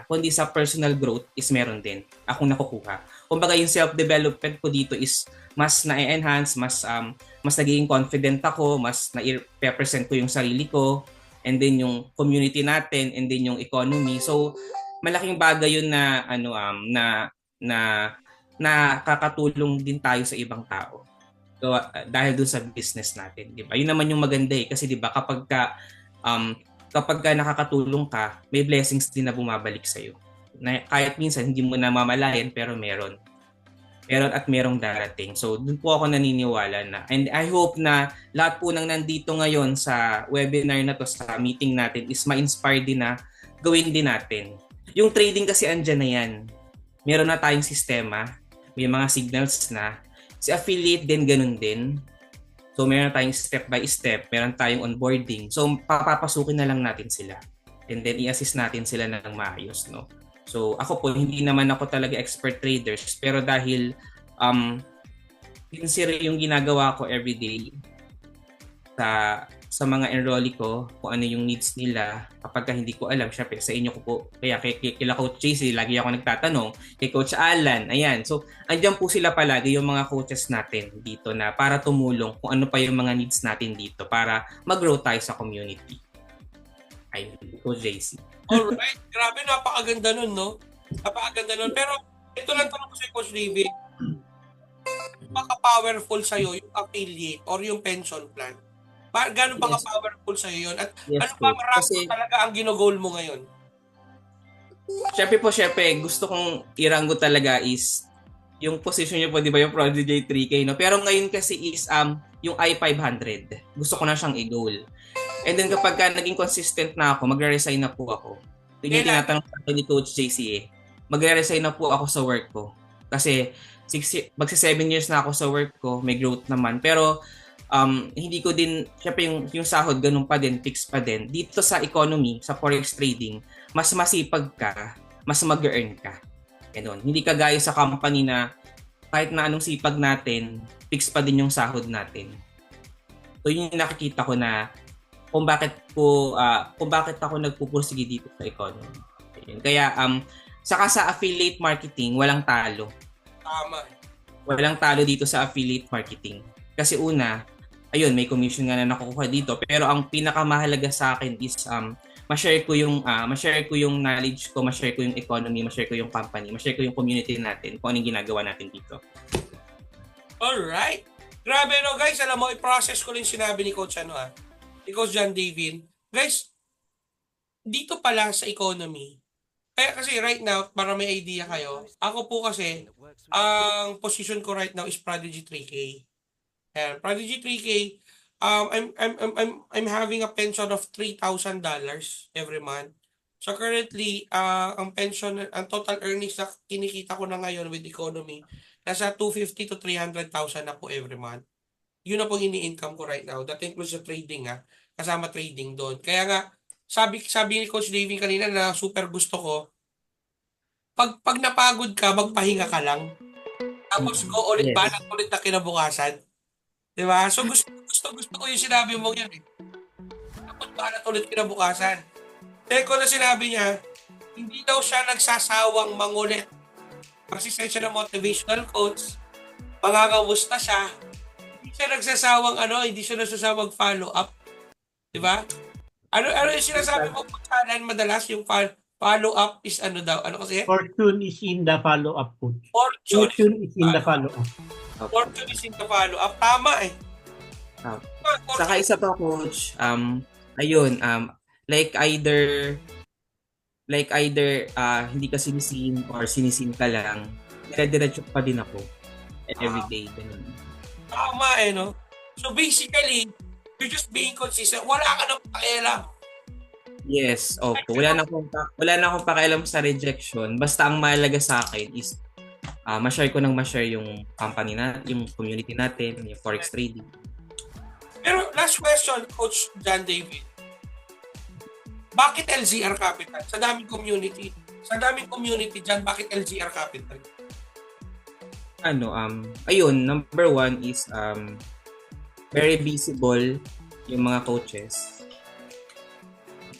kundi sa personal growth is meron din akong nakukuha. Kumbaga yung self-development ko dito is mas na-enhance, mas nagiging confident ako, mas na-represent ko yung sarili ko, and then yung community natin, and then yung economy. So malaking bagay yun na na nakakatulong din tayo sa ibang tao. So, dahil dun sa business natin, di ba? Yun naman yung maganda eh kasi di ba kapag ka nakakatulong ka, may blessings din na bumabalik sa iyo. Kahit minsan hindi mo namamalayan pero meron. Meron at merong darating. So doon po ako naniniwala na. And I hope na lahat po nang nandito ngayon sa webinar na to, sa meeting natin is ma-inspire din na gawin din natin. Yung trading kasi andyan na yan. Meron na tayong sistema, may mga signals na. Si affiliate din ganun din. So meron tayong step by step, meron tayong onboarding. So papapasukin na lang natin sila. And then i-assist natin sila ng maayos, no? So ako po, hindi naman ako talaga expert traders, pero dahil sincere yung ginagawa ko everyday sa mga enrollee ko, kung ano yung needs nila, kapag hindi ko alam, syempre sa inyo ko po, kaya kila Coach JC, lagi ako nagtatanong, kay Coach Alan, ayan. So, andyan po sila palagi yung mga coaches natin dito na para tumulong kung ano pa yung mga needs natin dito para mag-grow tayo sa community. Ay, Coach JC. Alright, grabe, napakaganda nun, no? Napakaganda nun. Pero, ito lang tanong ko sa Coach Davey, maka-powerful sa'yo yung affiliate or yung pension plan? Gano'n ba ka-powerful sa'yo yun? At ano ba marami talaga ang ginogol mo ngayon? Syempre, gusto kong iranggo talaga is yung position niya po, di ba, yung Prodigy 3K, no? Pero ngayon kasi is yung i500. Gusto ko na siyang i-goal. And then kapag naging consistent na ako, magre-resign na po ako. Yun yung tinatanong sa akin ni Coach JC eh. Magre-resign na po ako sa work ko. Kasi magsi 7 years na ako sa work ko, may growth naman. Pero hindi ko din, syempre yung sahod ganun pa din, fixed pa din. Dito sa economy, sa forex trading, mas masipag ka, mas mag-earn ka. Ganun. Hindi kagaya sa company na kahit na anong sipag natin, fixed pa din yung sahod natin. So yun yung nakikita ko na kung bakit ako nagpupursige dito sa economy. Ayun. Kaya saka sa affiliate marketing, walang talo. Tama. Walang talo dito sa affiliate marketing. Kasi una, ayun, may commission nga na nakukuha dito, pero ang pinakamahalaga sa akin is ma-share ko yung knowledge ko, ma-share ko yung economy, ma-share ko yung company, ma-share ko yung community natin, kung anong ginagawa natin dito. Alright. Grabe no guys, alam mo, i-process ko lang sinabi ni Coach ni Coach John David. Guys, dito pala sa economy, kaya kasi right now, para may idea kayo, ako po kasi, ang position ko right now is Prodigy 3K. And Prodigy 3K, I'm having a pension of $3,000 every month. So currently, ang total earnings na kinikita ko na ngayon with economy, nasa 250 to 300,000 na po every month. Yun na po ini-income ko right now. That includes the trading kasama trading doon. Kaya nga, sabi ni Coach Davey kanina na super gusto ko, pag napagod ka, magpahinga ka lang. Tapos go ulit, banat ulit na kinabukasan. Diba? So gusto ko yung sinabi mo yun eh. Tapos banat ulit kinabukasan. Teko na sinabi niya, hindi daw siya nagsasawang mangulit. Kasi siya na motivational coach, mangangamusta siya, hindi siya nagsasawang follow up. Diba? Ano yung sinasabi mo pagkanan madalas yung follow up is ano daw? Ano kasi? Fortune is in the follow up, coach. Fortune is in the follow up. Fortune is in the follow up. Tama eh. Saka isa pa, Coach, ayun, like either hindi ka sinisin or sinisin ka lang, dire-diretso pa din ako everyday. Ganun. Tama eh, no? So basically, you're just being consistent. Wala ka nang pakialam. Yes, opo. Wala na akong pakialam sa rejection. Basta ang mahalaga sa akin is ma-share ko yung company na, yung community natin, yung forex trading. Pero last question, Coach John David. Bakit LZR Capital? Sa daming community dyan, bakit LZR Capital? Ayun, number one is very visible yung mga coaches.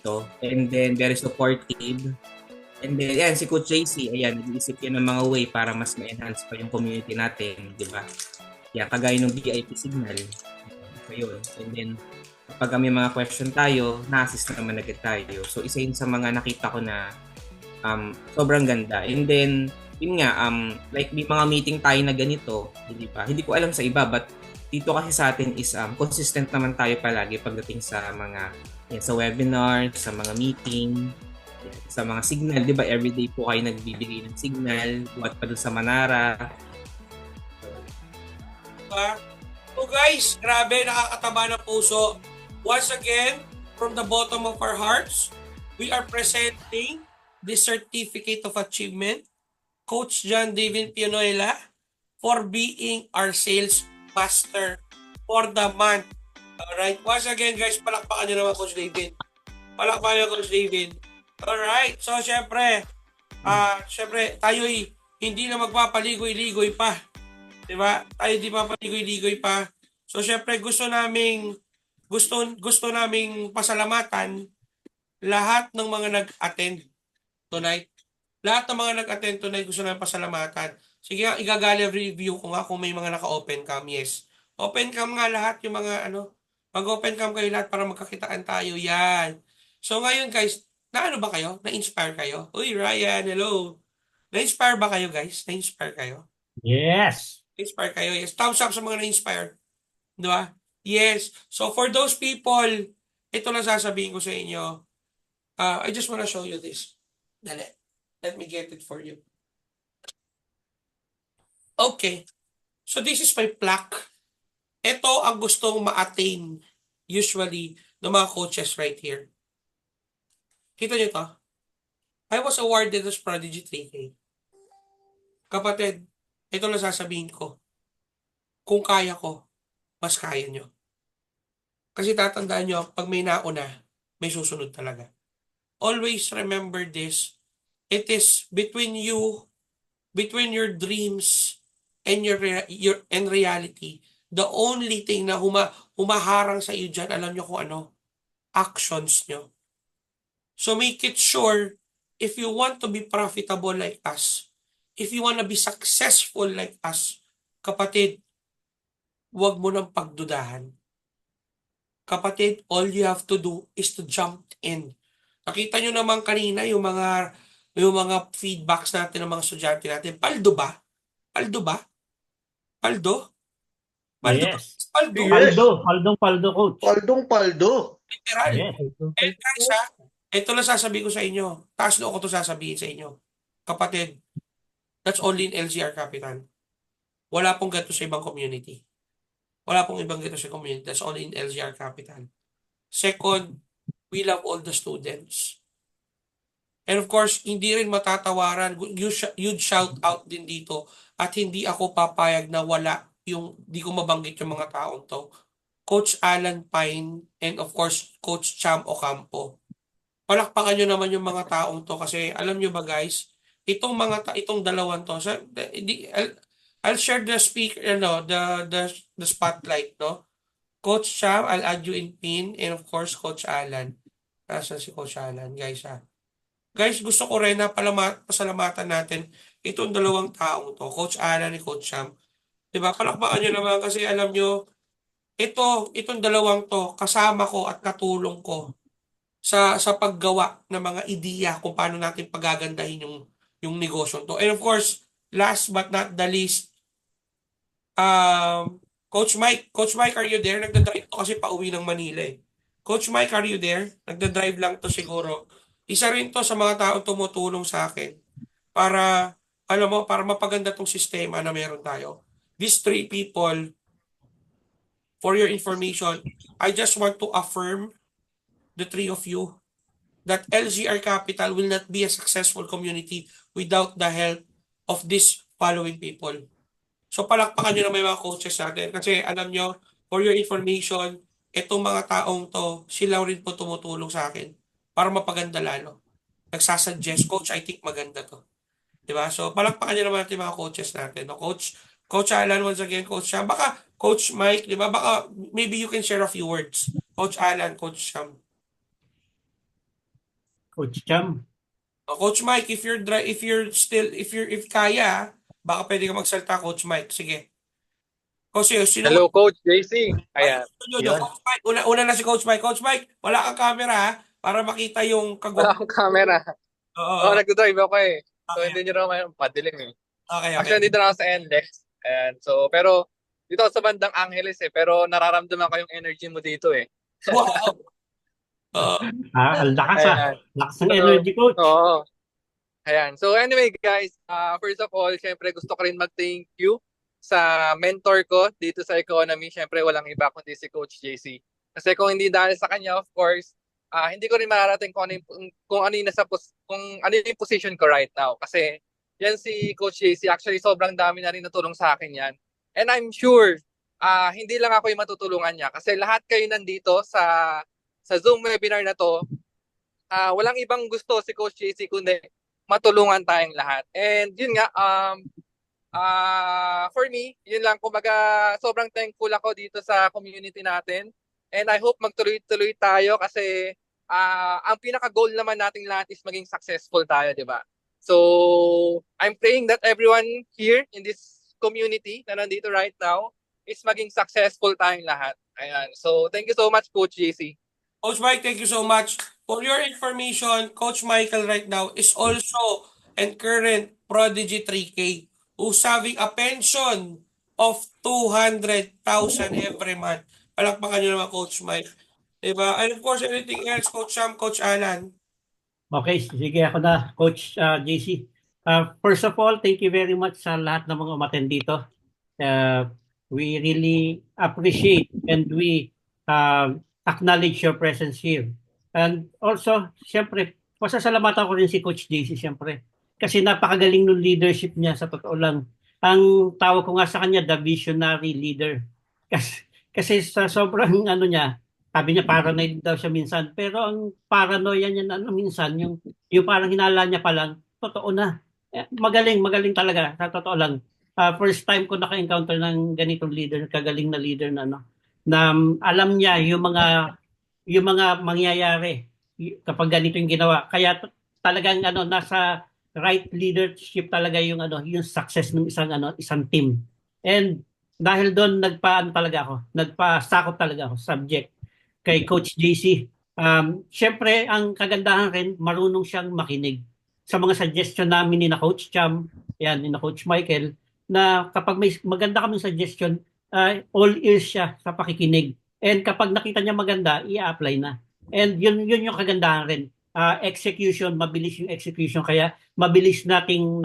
Ito. And then very supportive. And then, yan, si Coach JC, ayan, nag-iisip yan ng mga way para mas ma-enhance pa yung community natin, di ba? Yan, kagaya ng VIP signal. So, yun. And then, kapag may mga question tayo, na-assist na naman agad tayo. So, isa yun sa mga nakita ko na sobrang ganda. And then, yun nga, like may mga meeting tayo na ganito, di ba? Hindi ko alam sa iba, but dito kasi sa atin is consistent naman tayo palagi pagdating sa mga sa webinar, sa mga meeting, sa mga signal, di ba? Everyday po kayo nagbibigay ng signal, buhat pa dun sa Manara. So guys, grabe, nakakataba ng puso. Once again, from the bottom of our hearts, we are presenting this certificate of achievement, Coach John David Pionuela, for being our sales master for the month. Alright, once again guys, palakpakan nyo naman Coach David. Palakpakan nyo Coach David. Alright, so syempre tayo'y hindi na magpapaligoy-ligoy pa. Diba? Tayo di papaligoy-ligoy pa. So syempre gusto naming pasalamatan lahat ng mga nag-attend tonight. Lahat ng mga nag-attend tonight gusto namin pasalamatan. Sige nga, igagali review ko nga kung may mga naka-open cam. Yes. Open cam nga lahat yung mga mag-open cam kayo lahat para magkakitaan tayo. Yan. So ngayon guys, ba kayo? Na-inspire kayo? Uy, Ryan, hello. Na-inspire ba kayo guys? Na-inspire kayo? Yes. Na-inspire kayo? Yes. Thumbs up sa mga na-inspire. Di ba? Yes. So for those people, ito lang sasabihin ko sa inyo. I just wanna show you this. Dali. Let me get it for you. Okay. So this is my plaque. Ito ang gustong ma-attain usually ng mga coaches right here. Kita niyo to? I was awarded as Prodigy 3K. Kapatid, ito lang sasabihin ko. Kung kaya ko, mas kaya nyo. Kasi tatandaan nyo, pag may nauna, may susunod talaga. Always remember this. It is between you, between your dreams and your and reality. The only thing na humaharang sa iyo dyan, alam nyo kung ano? Actions nyo. So make it sure, if you want to be profitable like us, if you want to be successful like us, kapatid, huwag mo nang pagdudahan. Kapatid, all you have to do is to jump in. Nakita nyo naman kanina yung mga feedbacks natin ng mga estudyante natin. Paldo ba? Paldo ba? Paldo? Paldo ba? Yes. Paldo. Paldo, coach. Paldong-paldo. Literal. Yes. And guys, ito lang sasabihin ko sa inyo. Taas na ako to sasabihin sa inyo. Kapatid, that's only in LGR Capital. Wala pong ganito sa ibang community. Wala pong ibang ganito sa community. That's only in LGR Capital. Second, we love all the students. And of course, hindi rin matatawaran. Huge shout out din dito. At hindi ako papayag na wala di ko mabanggit yung mga taong to. Coach Alan Pine and of course, Coach Cham Ocampo. Palakpakan nyo naman yung mga taong to kasi alam nyo ba guys, itong dalawang to, I'll share the the spotlight, no? Coach Cham, I'll add you in pin, and of course, Coach Alan. Nasaan si Coach Alan, guys, ha? Guys, gusto ko rin na pasalamatan natin itong dalawang taong to, Coach Alan and Coach Cham. Diba? Palakpakan nyo naman kasi alam nyo, itong dalawang to, kasama ko at katulong ko sa paggawa ng mga ideya kung paano natin pagagandahin yung negosyo to. And of course, last but not the least, Coach Mike, are you there? Nagdadrive to kasi pauwi ng Manila eh. Coach Mike, are you there? Nagdadrive lang to siguro. Isa rin to sa mga taong tumutulong sa akin para, alam mo, para mapaganda tong sistema na meron tayo. These three people, for your information, I just want to affirm the three of you that LGR Capital will not be a successful community without the help of these following people. So palakpakan nyo na may mga coaches natin kasi alam nyo, for your information, itong mga taong to, sila rin po tumutulong sa akin para mapaganda lalo. Nagsasuggest, coach, I think maganda to. Diba? So palakpakan nyo naman natin mga coaches natin. No? Coach Alan, once again, Coach Sham. Baka Coach Mike, di ba? Baka maybe you can share a few words. Coach Alan, Coach Sham. Coach Cham. Coach Mike, if kaya, baka pwede ka magsalta, Coach Mike. Sige. Kasi, Hello, Coach JC. Ayan. Coach Mike, una na si Coach Mike. Coach Mike, wala kang camera ha, para makita yung Wala akong camera. Oo. Nagdodrive ako eh. So, hindi nyo naman madilim eh. Okay. Actually, dito na ako sa NLEX. And so, pero, dito ako sa bandang Angeles eh. Pero nararamdaman ko yung energy mo dito eh. Wow. Ang lakas Lakas ng energy, coach. Oo. Ayan. So anyway guys, first of all, syempre gusto ko rin mag-thank you sa mentor ko dito sa economy. Syempre walang iba kundi si Coach JC. Kasi kung hindi dahil sa kanya, of course, hindi ko rin mararating kung ano yung position ko right now. Kasi yan si Coach JC, actually sobrang dami na rin natulong sa akin yan. And I'm sure, hindi lang ako yung matutulungan niya. Kasi lahat kayo nandito sa Zoom webinar na to, walang ibang gusto si Coach JC kundi matulungan tayong lahat. And yun nga, for me, yun lang, kumbaga sobrang thankful ako dito sa community natin. And I hope magtuloy-tuloy tayo kasi ang pinaka-goal naman nating lahat is maging successful tayo, di ba? So, I'm praying that everyone here in this community na nandito right now is maging successful tayong lahat. Ayan. So, thank you so much, Coach JC. Coach Mike, thank you so much. For your information, Coach Michael right now is also and current Prodigy 3K who's having a pension of 200,000 every month. Palakpakan nyo naman, Coach Mike. Diba? And of course, anything else, Coach Sam, Coach Alan? Okay, sige ako na, Coach JC. First of all, thank you very much sa lahat ng mga umattend dito. We really appreciate and we acknowledge your presence here. And also, siyempre, pasasalamatan ko rin si Coach JC, siyempre. Kasi napakagaling ng leadership niya, sa totoo lang. Ang tawag ko nga sa kanya, the visionary leader. Kasi sa sobrang ano niya, sabi niya paranoid daw siya minsan. Pero ang paranoia niya na minsan, yung parang hinala niya pa lang, totoo na. Magaling talaga, sa totoo lang. First time ko naka-encounter ng ganitong leader, kagaling na leader na alam niya yung mga mangyayari kapag ganito yung ginawa. Kaya talagang nasa right leadership talaga yung success ng isang team. And dahil doon nagpasakop talaga ako subject kay Coach JC. Syempre ang kagandahan rin, marunong siyang makinig sa mga suggestion namin ni na Coach Cham, yan, ni na Coach Michael, na kapag may maganda kaming suggestion, all ears siya sa pakikinig. And kapag nakita niya maganda, i-apply na. And yun yung kagandahan rin. Execution, mabilis yung execution. Kaya mabilis nating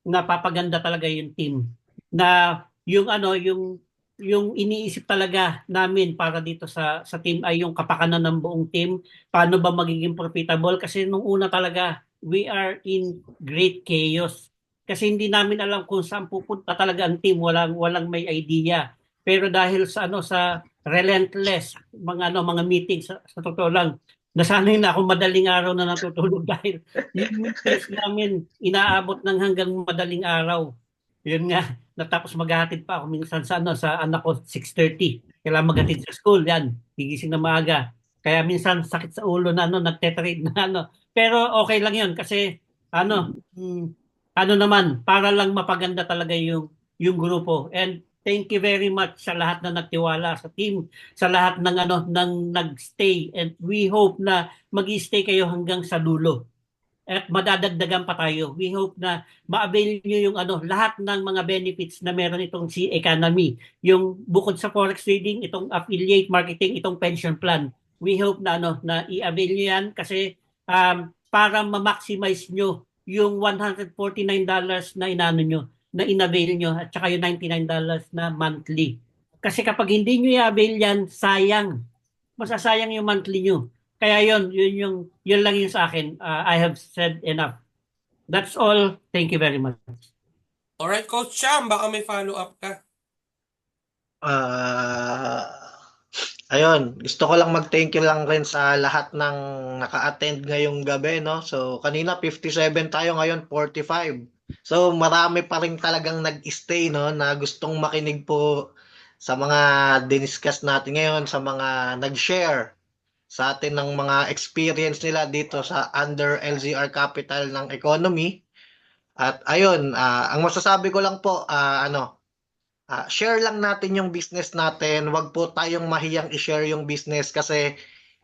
napapaganda talaga yung team. Na yung iniisip talaga namin para dito sa team ay yung kapakanan ng buong team. Paano ba magiging profitable? Kasi nung una talaga, we are in great chaos. Kasi hindi namin alam kung saan pupunta talaga ang team, walang may idea. Pero dahil sa relentless mga meetings, sa totoo lang, nasanay na ako madaling araw na natutulog dahil yung meetings namin inaabot ng hanggang madaling araw. Yun nga, natapos maghahatid pa ako minsan sa anak ko 6:30. Kailangan maghatid sa school, yan, gigising na maaga. Kaya minsan sakit sa ulo na nagte-trade na Pero okay lang yun kasi naman, para lang mapaganda talaga yung grupo. And thank you very much sa lahat na nagtiwala sa team, sa lahat ng nagstay. And we hope na mag-stay kayo hanggang sa dulo. At madadagdagan pa tayo. We hope na ma-avail nyo yung lahat ng mga benefits na meron itong C Economy. Yung bukod sa forex trading, itong affiliate marketing, itong pension plan. We hope na i-avail nyo yan kasi para ma-maximize nyo yung $149 na na in-avail nyo at saka yung $99 na monthly. Kasi kapag hindi nyo i-avail yan, sayang. Masasayang yung monthly nyo. Kaya yun lang yun sa akin. I have said enough. That's all. Thank you very much. Alright, Coach Cham, baka may follow-up ka. Ayun, gusto ko lang mag-thank you lang rin sa lahat ng naka-attend ngayong gabi, no? So, kanina 57 tayo, ngayon 45. So, marami pa rin talagang nag-stay, no? Na gustong makinig po sa mga diniscuss natin ngayon, sa mga nag-share sa atin ng mga experience nila dito sa under LZR Capital ng Economy. At ayun, ang masasabi ko lang po, share lang natin yung business natin. Huwag po tayong mahiyang i-share yung business kasi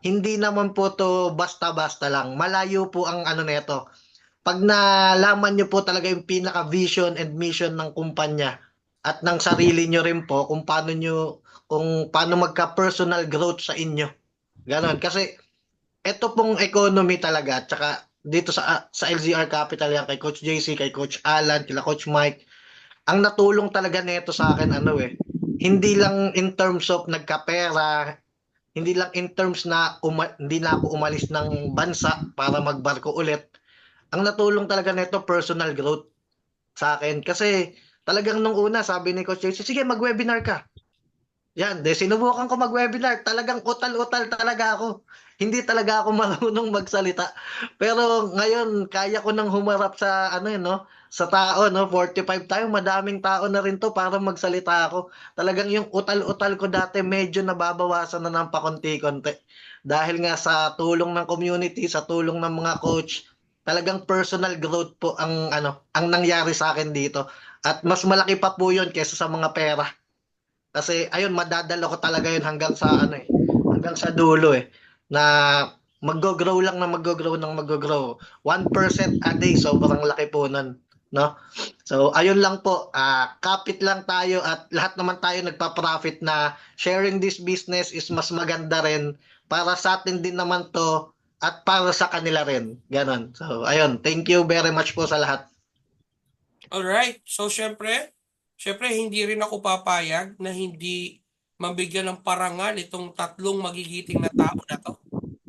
hindi naman po to basta-basta lang. Malayo po ang neto. Pag nalaman nyo po talaga yung pinaka-vision and mission ng kumpanya at ng sarili nyo rin po kung paano magka-personal growth sa inyo. Ganon. Kasi ito pong economy talaga, tsaka dito sa LZR Capital yan, kay Coach JC, kay Coach Alan, kila Coach Mike, ang natulong talaga nito sa akin hindi lang in terms of nagkapera, hindi lang in terms na hindi na ako umalis ng bansa para magbarko ulit. Ang natulong talaga nito personal growth sa akin kasi talagang nung una sabi ni Coach JC, sige mag-webinar ka. Yan, sinubukan ko mag-webinar, talagang utal-utal talaga ako. Hindi talaga ako marunong magsalita. Pero ngayon, kaya ko nang humarap sa sa tao, 45 tayo, madaming tao na rin to para magsalita ako. Talagang yung utal-utal ko dati medyo nababawasan na ng pakonti-konti. Dahil nga sa tulong ng community, sa tulong ng mga coach, talagang personal growth po ang nangyari sa akin dito. At mas malaki pa po 'yon kaysa sa mga pera. Kasi ayun, madadala ko talaga 'yun hanggang sa hanggang sa dulo na mag-grow lang na mag-grow. 1% a day, sobrang laki po nun, no? So ayun lang po, kapit lang tayo at lahat naman tayo nagpa-profit na sharing this business is mas maganda rin para sa atin din naman to at para sa kanila rin. Ganon. So ayun, thank you very much po sa lahat. Alright. So, syempre, hindi rin ako papayag na hindi mabigyan ng parangal itong tatlong magigiting na tao na to.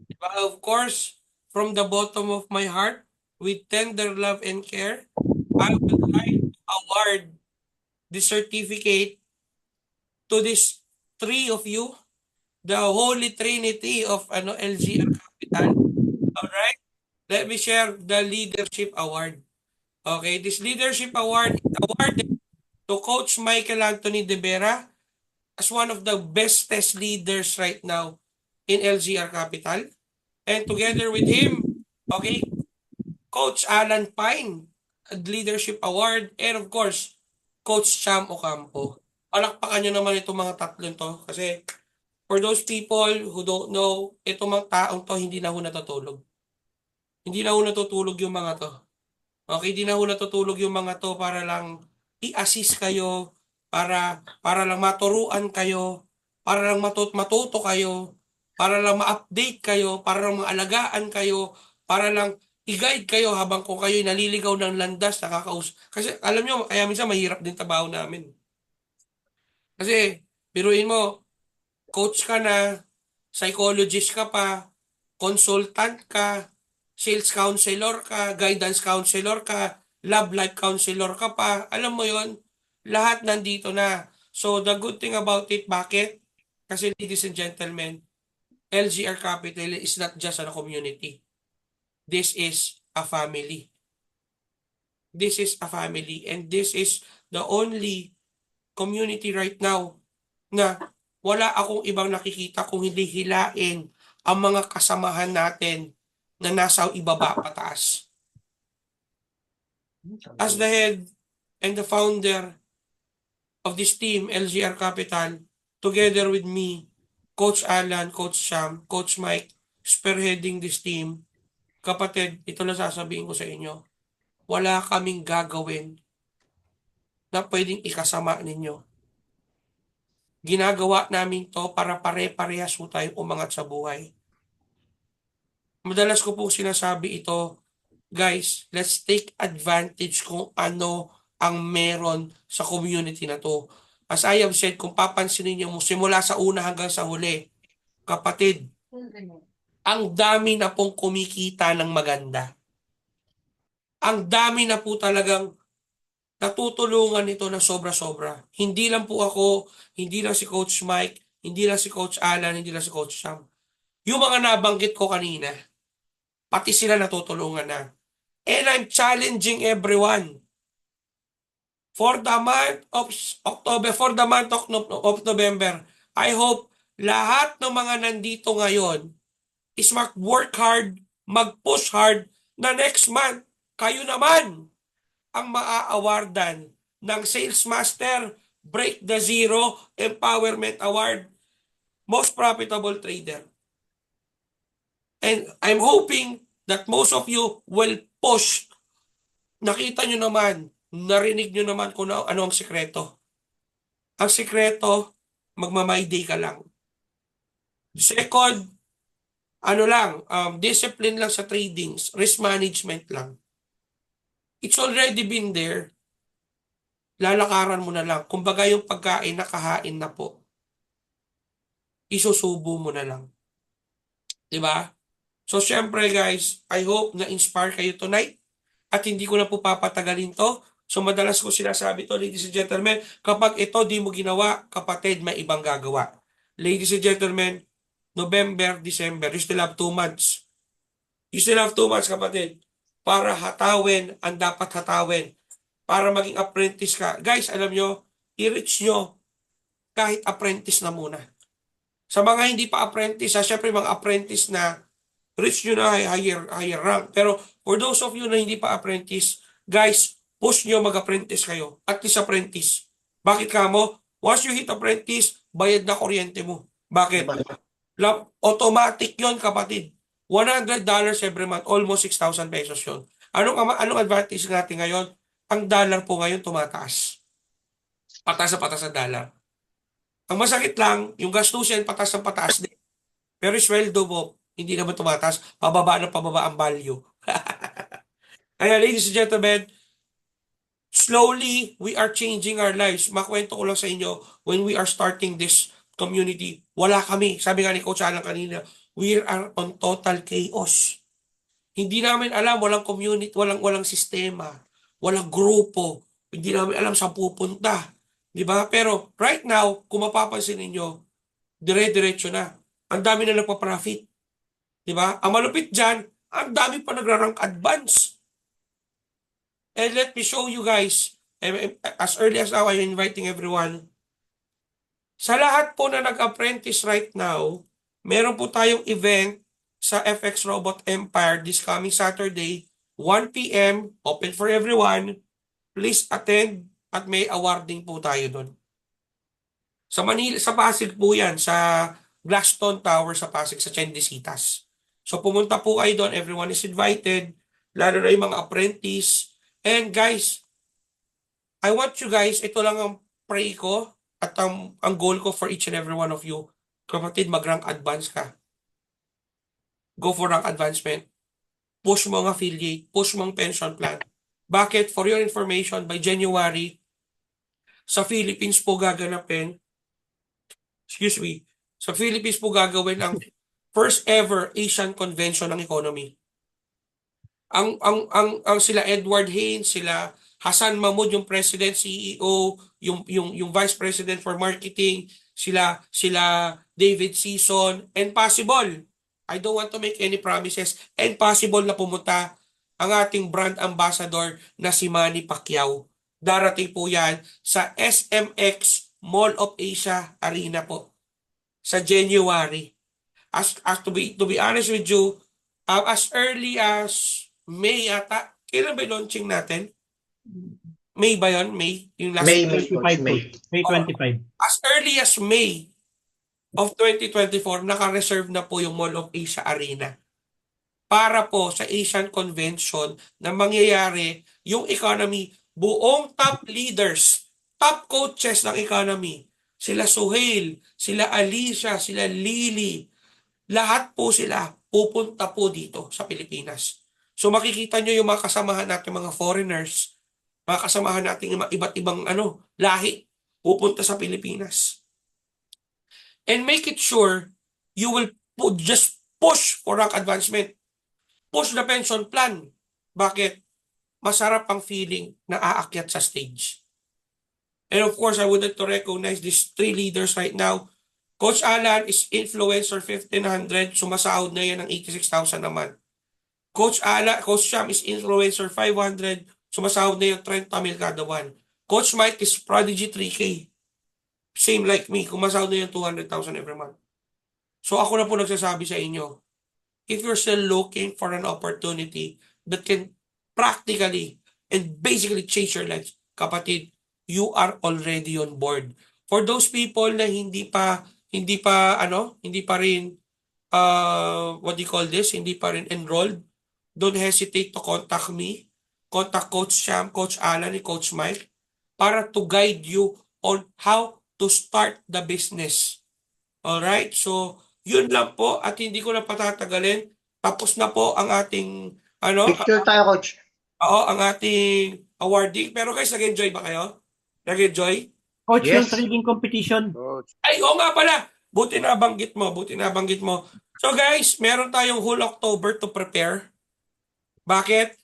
Diba? Of course, from the bottom of my heart, with tender love and care, I would like to award the certificate to these three of you, the Holy Trinity of LGR Capital. Alright? Let me share the Leadership Award. Okay, this Leadership Award is awarded to Coach Michael Anthony De Vera as one of the bestest leaders right now in LGR Capital. And together with him, okay, Coach Alan Pine, Leadership Award, and of course, Coach Cham Ocampo. Palakpakan nyo naman itong mga tatlong to kasi for those people who don't know, itong mga taong to hindi na ho natutulog. Hindi na ho natutulog yung mga to. Okay, hindi na ho natutulog yung mga to para lang i-assist kayo, para lang maturuan kayo, para lang matuto kayo, para lang ma-update kayo, para lang maalagaan kayo, para lang i-guide kayo habang kung kayo'y naliligaw ng landas, Kasi alam nyo, kaya minsan mahirap din trabaho namin. Kasi, biruin mo, coach ka na, psychologist ka pa, consultant ka, sales counselor ka, guidance counselor ka, love life counselor ka pa. Alam mo yon, lahat nandito na. So, the good thing about it, bakit? Kasi ladies and gentlemen, LGR Capital is not just a community. This is a family. This is a family. And this is the only community right now na wala akong ibang nakikita kung hindi hilain ang mga kasamahan natin na nasa ibaba pataas. As the head and the founder of this team, LGR Capital, together with me, Coach Alan, Coach Sham, Coach Mike, spearheading this team, kapatid, ito lang sasabihin ko sa inyo, wala kaming gagawin na pwedeng ikasama ninyo. Ginagawa namin to para pare-parehas po tayong umangat sa buhay. Madalas ko po sinasabi ito, guys, let's take advantage kung ano ang meron sa community na to. As I have said, kung papansinin niyo mo, simula sa una hanggang sa huli, kapatid, ang dami na pong kumikita ng maganda. Ang dami na po talagang natutulungan ito na sobra-sobra. Hindi lang po ako, hindi lang si Coach Mike, hindi lang si Coach Alan, hindi lang si Coach Sam. Yung mga nabanggit ko kanina, pati sila natutulungan na. And I'm challenging everyone. For the month of October, for the month of November, I hope lahat ng mga nandito ngayon is mag-work hard, mag-push hard na next month, kayo naman ang maa-awardan ng Sales Master Break the Zero Empowerment Award Most Profitable Trader. And I'm hoping that most of you will push. Nakita nyo naman, narinig nyo naman kung ano ang sikreto. Ang sikreto, magma-my day ka lang. Second, discipline lang sa tradings, risk management lang. It's already been there. Lalakaran mo na lang. Kumbaga yung pagkain, nakahain na po. Isusubo mo na lang. Diba? So, syempre guys, I hope na-inspire kayo tonight at hindi ko na po papatagalin to. So, madalas ko sinasabi to, ladies and gentlemen, kapag ito di mo ginawa, kapatid, may ibang gagawa. Ladies and gentlemen, November, December, you still have 2 months. You still have 2 months, kapatid, para hatawin ang dapat hatawin. Para maging apprentice ka. Guys, alam nyo, i-reach nyo kahit apprentice na muna. Sa mga hindi pa apprentice, syempre mga apprentice na reach nyo na higher rank. Pero for those of you na hindi pa apprentice, guys, push nyo mag-apprentice kayo. At least apprentice. Bakit ka mo? Once you hit apprentice, bayad na kuryente mo. Bakit? Automatic yon, kapatid. $100 every month, almost 6,000 pesos yun. Anong advantage natin ngayon? Ang dollar po ngayon tumataas. Patas ang dollar. Ang masakit lang, yung gastusin patas din. Pero sweldo mo, hindi naman tumataas, pababa ang value. Kaya ladies and gentlemen, slowly, we are changing our lives. Makwento ko lang sa inyo, when we are starting this community, wala kami. Sabi nga ni Coach Alan kanina, we are on total chaos. Hindi namin alam, walang community, walang sistema, walang grupo. Hindi namin alam saan pupunta. Di ba? Pero right now, kung mapapansin ninyo, dire-diretso na. Ang dami na nagpa-profit. Di ba? Ang malupit dyan, ang dami pa nagra-rank advance. And let me show you guys, as early as now, I'm inviting everyone. Sa lahat po na nag-apprentice right now, meron po tayong event sa FX Robot Empire this coming Saturday, 1 p.m., open for everyone. Please attend at may awarding po tayo doon. Sa Manila, sa Pasig po yan, sa Glaston Tower sa Pasig, sa Chendesitas. So pumunta po kayo doon, everyone is invited, lalo na yung mga apprentice. And guys, I want you guys, ito lang ang pray ko at ang goal ko for each and every one of you. Kapatid, mag-rank advance ka. Go for rank advancement. Push mo ang affiliate, push mo ang pension plan. Bakit? For your information, by January, sa Philippines po gaganapin, sa Philippines po gagawin ang first ever Asian Convention ng Economy. Ang sila Edward Haynes, sila Hassan Mahmoud, yung President, CEO, yung Vice President for Marketing, sila David Season, and possible, I don't want to make any promises, and possible na pumunta ang ating brand ambassador na si Manny Pacquiao. Darating po yan sa SMX Mall of Asia Arena po sa January. As to be honest with you, as early as May yata, kailan ba yung launching natin? May ba yun? May? Yung last May 25. As early as May of 2024, naka-reserve na po yung Mall of Asia Arena para po sa Asian Convention na mangyayari yung economy, buong top leaders, top coaches ng economy, sila Suhail, sila Alicia, sila Lily, lahat po sila pupunta po dito sa Pilipinas. So makikita nyo yung mga kasamahan natin mga foreigners, mga kasamahan natin yung iba't ibang lahi, pupunta sa Pilipinas. And make it sure you will just push for rank advancement. Push the pension plan. Bakit? Masarap ang feeling na aakyat sa stage. And of course, I would like to recognize these three leaders right now. Coach Alan is influencer 1,500. Sumasahod na yan ng 86,000 naman. Coach Sham is influencer 500. Sumasahod na yung 30 mil kada buwan. Coach Mike is prodigy 3K. Same like me. Kumasahod na yung 200,000 every month. So ako na po nagsasabi sa inyo, if you're still looking for an opportunity that can practically and basically change your life, kapatid, you are already on board. For those people na hindi pa rin hindi pa rin enrolled, don't hesitate to contact me. Contact Coach Sham, Coach Alan, and Coach Mike para to guide you on how to start the business. Alright? So, yun lang po at hindi ko na patatagalin. Tapos na po ang ating Picture tayo, Coach. Oo, ang ating awarding. Pero guys, nag-enjoy ba kayo? Nag-enjoy? Coach, Yes. yung trading competition. Ay, oo nga pala. Buti na banggit mo. So guys, meron tayong whole October to prepare. Bakit?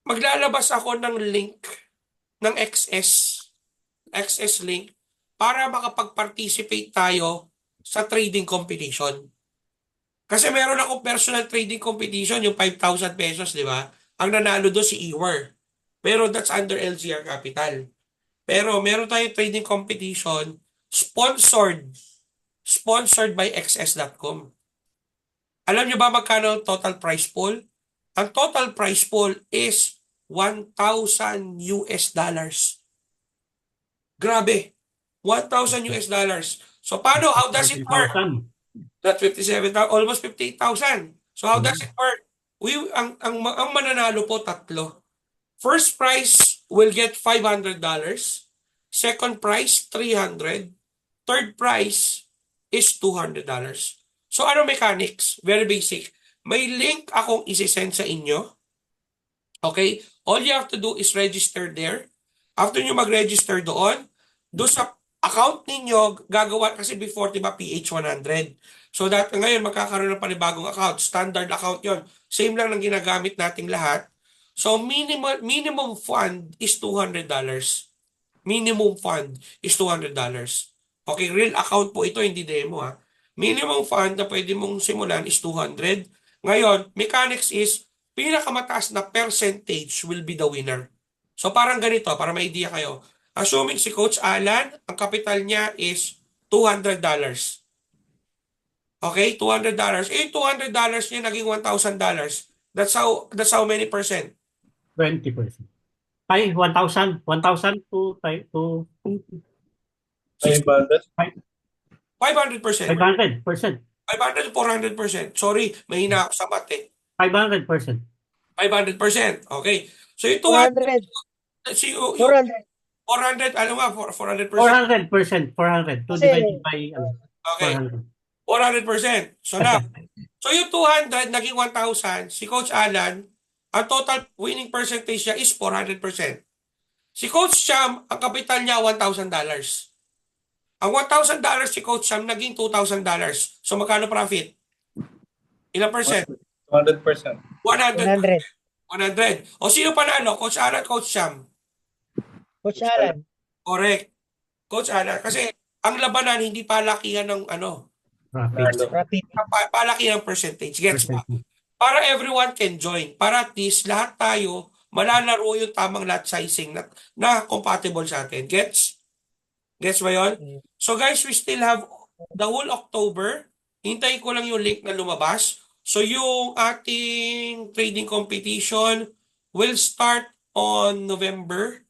Maglalabas ako ng link ng XS link para makapag-participate tayo sa trading competition. Kasi meron akong personal trading competition, yung 5,000 pesos, di ba? Ang nanalo doon si Ewer. Pero that's under LGR Capital. Pero meron tayong trading competition sponsored by XS.com. Alam nyo ba magkano ang total prize pool? Ang total prize pool is $1,000. Grabe. $1,000. So paano? How does it work? That's 57,000, almost 58,000. So how does it work? Ang mananalo po tatlo. First prize will get $500. Second prize, $300. Third prize is $200. So ano mechanics? Very basic. May link akong isi-send sa inyo. Okay? All you have to do is register there. After nyo mag-register doon sa account ninyo, gagawa, kasi before, di ba, PH 100. So, ngayon, magkakaroon ng panibagong account. Standard account yon. Same lang ng ginagamit nating lahat. So, minimum fund is $200. Minimum fund is $200. Okay, real account po ito, hindi demo ha. Minimum fund na pwede mong simulan is 200. Ngayon, mechanics is, pinakamataas na percentage will be the winner. So parang ganito, para may idea kayo. Assuming si Coach Alan, ang capital niya is $200. Okay, $200. Eh, $200 niya naging $1,000. That's how many percent? 20%. Ay, 1,000. 1,000 to 500. 500%. 500%. 500 to 400%. Sorry, mahina ako sa math eh. 500%. 500%. Okay. So yung 400. 400, ano nga, 400%. 400%. 400. To Kasi- divided by Okay. 400. 400%. So now, so yung 200 naging 1,000, si Coach Alan, ang total winning percentage niya is 400%. Si Coach Sham, ang kapital niya $1,000. Ang $1,000 si Coach Sham naging $2,000. So magkano profit? Ilang percent? 100%. 100. 100. O sino panalo? Coach Alan, Coach Sham? Coach Alan. Correct. Coach Alan. Kasi ang labanan hindi palakihan ng palakihan ng percentage. Gets ba? Para everyone can join. Para at least lahat tayo malalaro yung tamang lot sizing na compatible sa atin. Gets? Gets ba yun? So guys, we still have the whole October. Hintayin ko lang yung link na lumabas. So yung ating trading competition will start on November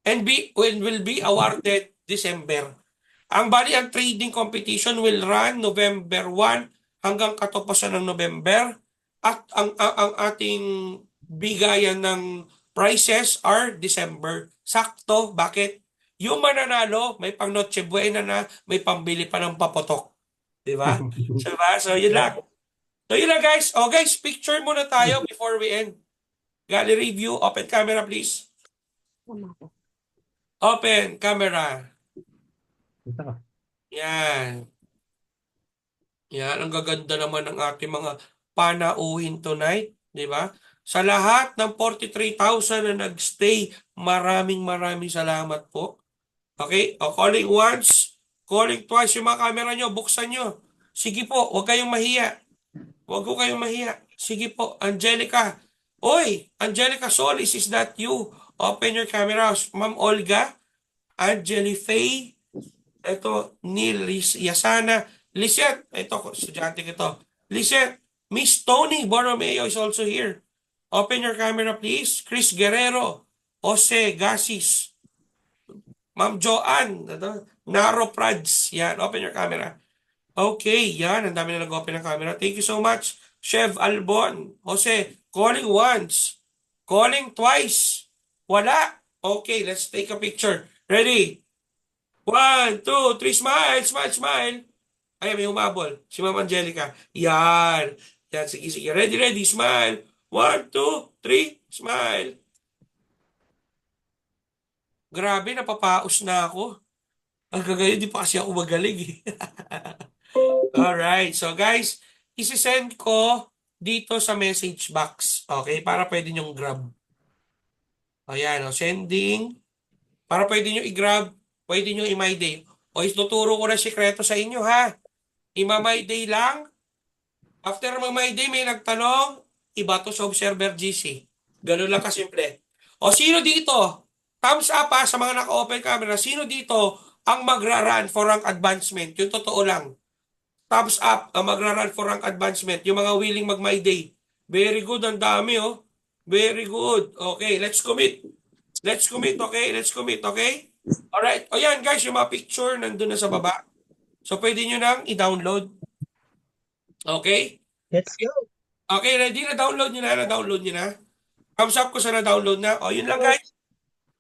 and will be awarded December. Ang trading competition will run November 1 hanggang katapusan ng November at ang ating bigayan ng prizes are December. Sakto. Bakit? Yung mananalo, may pang Noche Buena na, may pambili pa ng papotok. Di ba? So yun lang. So yun lang guys. O guys, picture muna tayo before we end. Gallery view. Open camera please. Open camera. Yan. Yan. Ang gaganda naman ng ating mga panauhin tonight. Di ba? Sa lahat ng 43,000 na nagstay, maraming salamat po. Okay? O, calling once, calling twice. Yung mga camera nyo, buksan nyo. Sige po, huwag kayong mahiya. Huwag ko kayong mahiya. Sige po, Angelica. Oy, Angelica Solis, is that you? Open your cameras. Ma'am Olga, Angeli Faye, ito, Neil Yasana, Lisette, ito, estudyante ko ito. Lisette, Miss Tony Borromeo is also here. Open your camera please. Chris Guerrero, Jose Gasis, Ma'am Joanne, Naro Prads, yan, open your camera. Okay, yan, ang dami na nag-open ng camera. Thank you so much. Chev Albon, Jose, calling once, calling twice. Wala. Okay, let's take a picture. Ready? 1, 2, 3, smile, smile, smile. Ay, may humabol. Si Ma'am Angelica. Yan. Yan, sige, sige. Ready, ready, smile. 1, 2, 3, smile. Grabe, napapaos na ako. Ang gagayon, di pa kasi ako magaling eh. Alright, so guys, isi-send ko dito sa message box. Okay, para pwede nyong grab. Ayan, sending. Para pwede nyo i-grab, pwede nyo i-my day. O ituturo ko na sikreto sa inyo ha. I-my day lang. After mag-my day, may nagtanong, iba to sa Observer GC. Ganun lang kasimple. O sino dito? Thumbs up ha sa mga naka-open camera. Sino dito ang magra-run for rank advancement? Yung totoo lang. Thumbs up ang magra-run for rank advancement. Yung mga willing mag-my day. Very good, ang dami oh. Very good. Okay, let's commit. Let's commit, okay? Let's commit, okay? Alright. O yan guys, yung mga picture nandun na sa baba. So pwede nyo nang i-download. Okay? Let's go. Okay, ready? Na-download nyo na? Na-download nyo na? Thumbs up ko sa na-download na. O yun lang guys.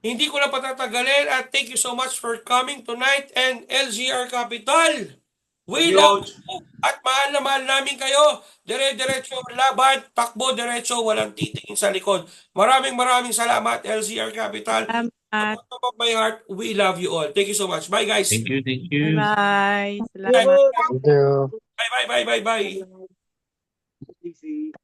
Hindi ko na patatagalin at thank you so much for coming tonight and LGR Capital. We love you at mahal na mahal namin kayo. Dire-diretso laban, takbo diretso, walang titingin sa likod. Maraming salamat LCR Capital. From the top of my heart, we love you all. Thank you so much. Bye, guys. Thank you, thank you. Bye-bye. Bye, Salamat. bye, bye, bye, bye. Easy.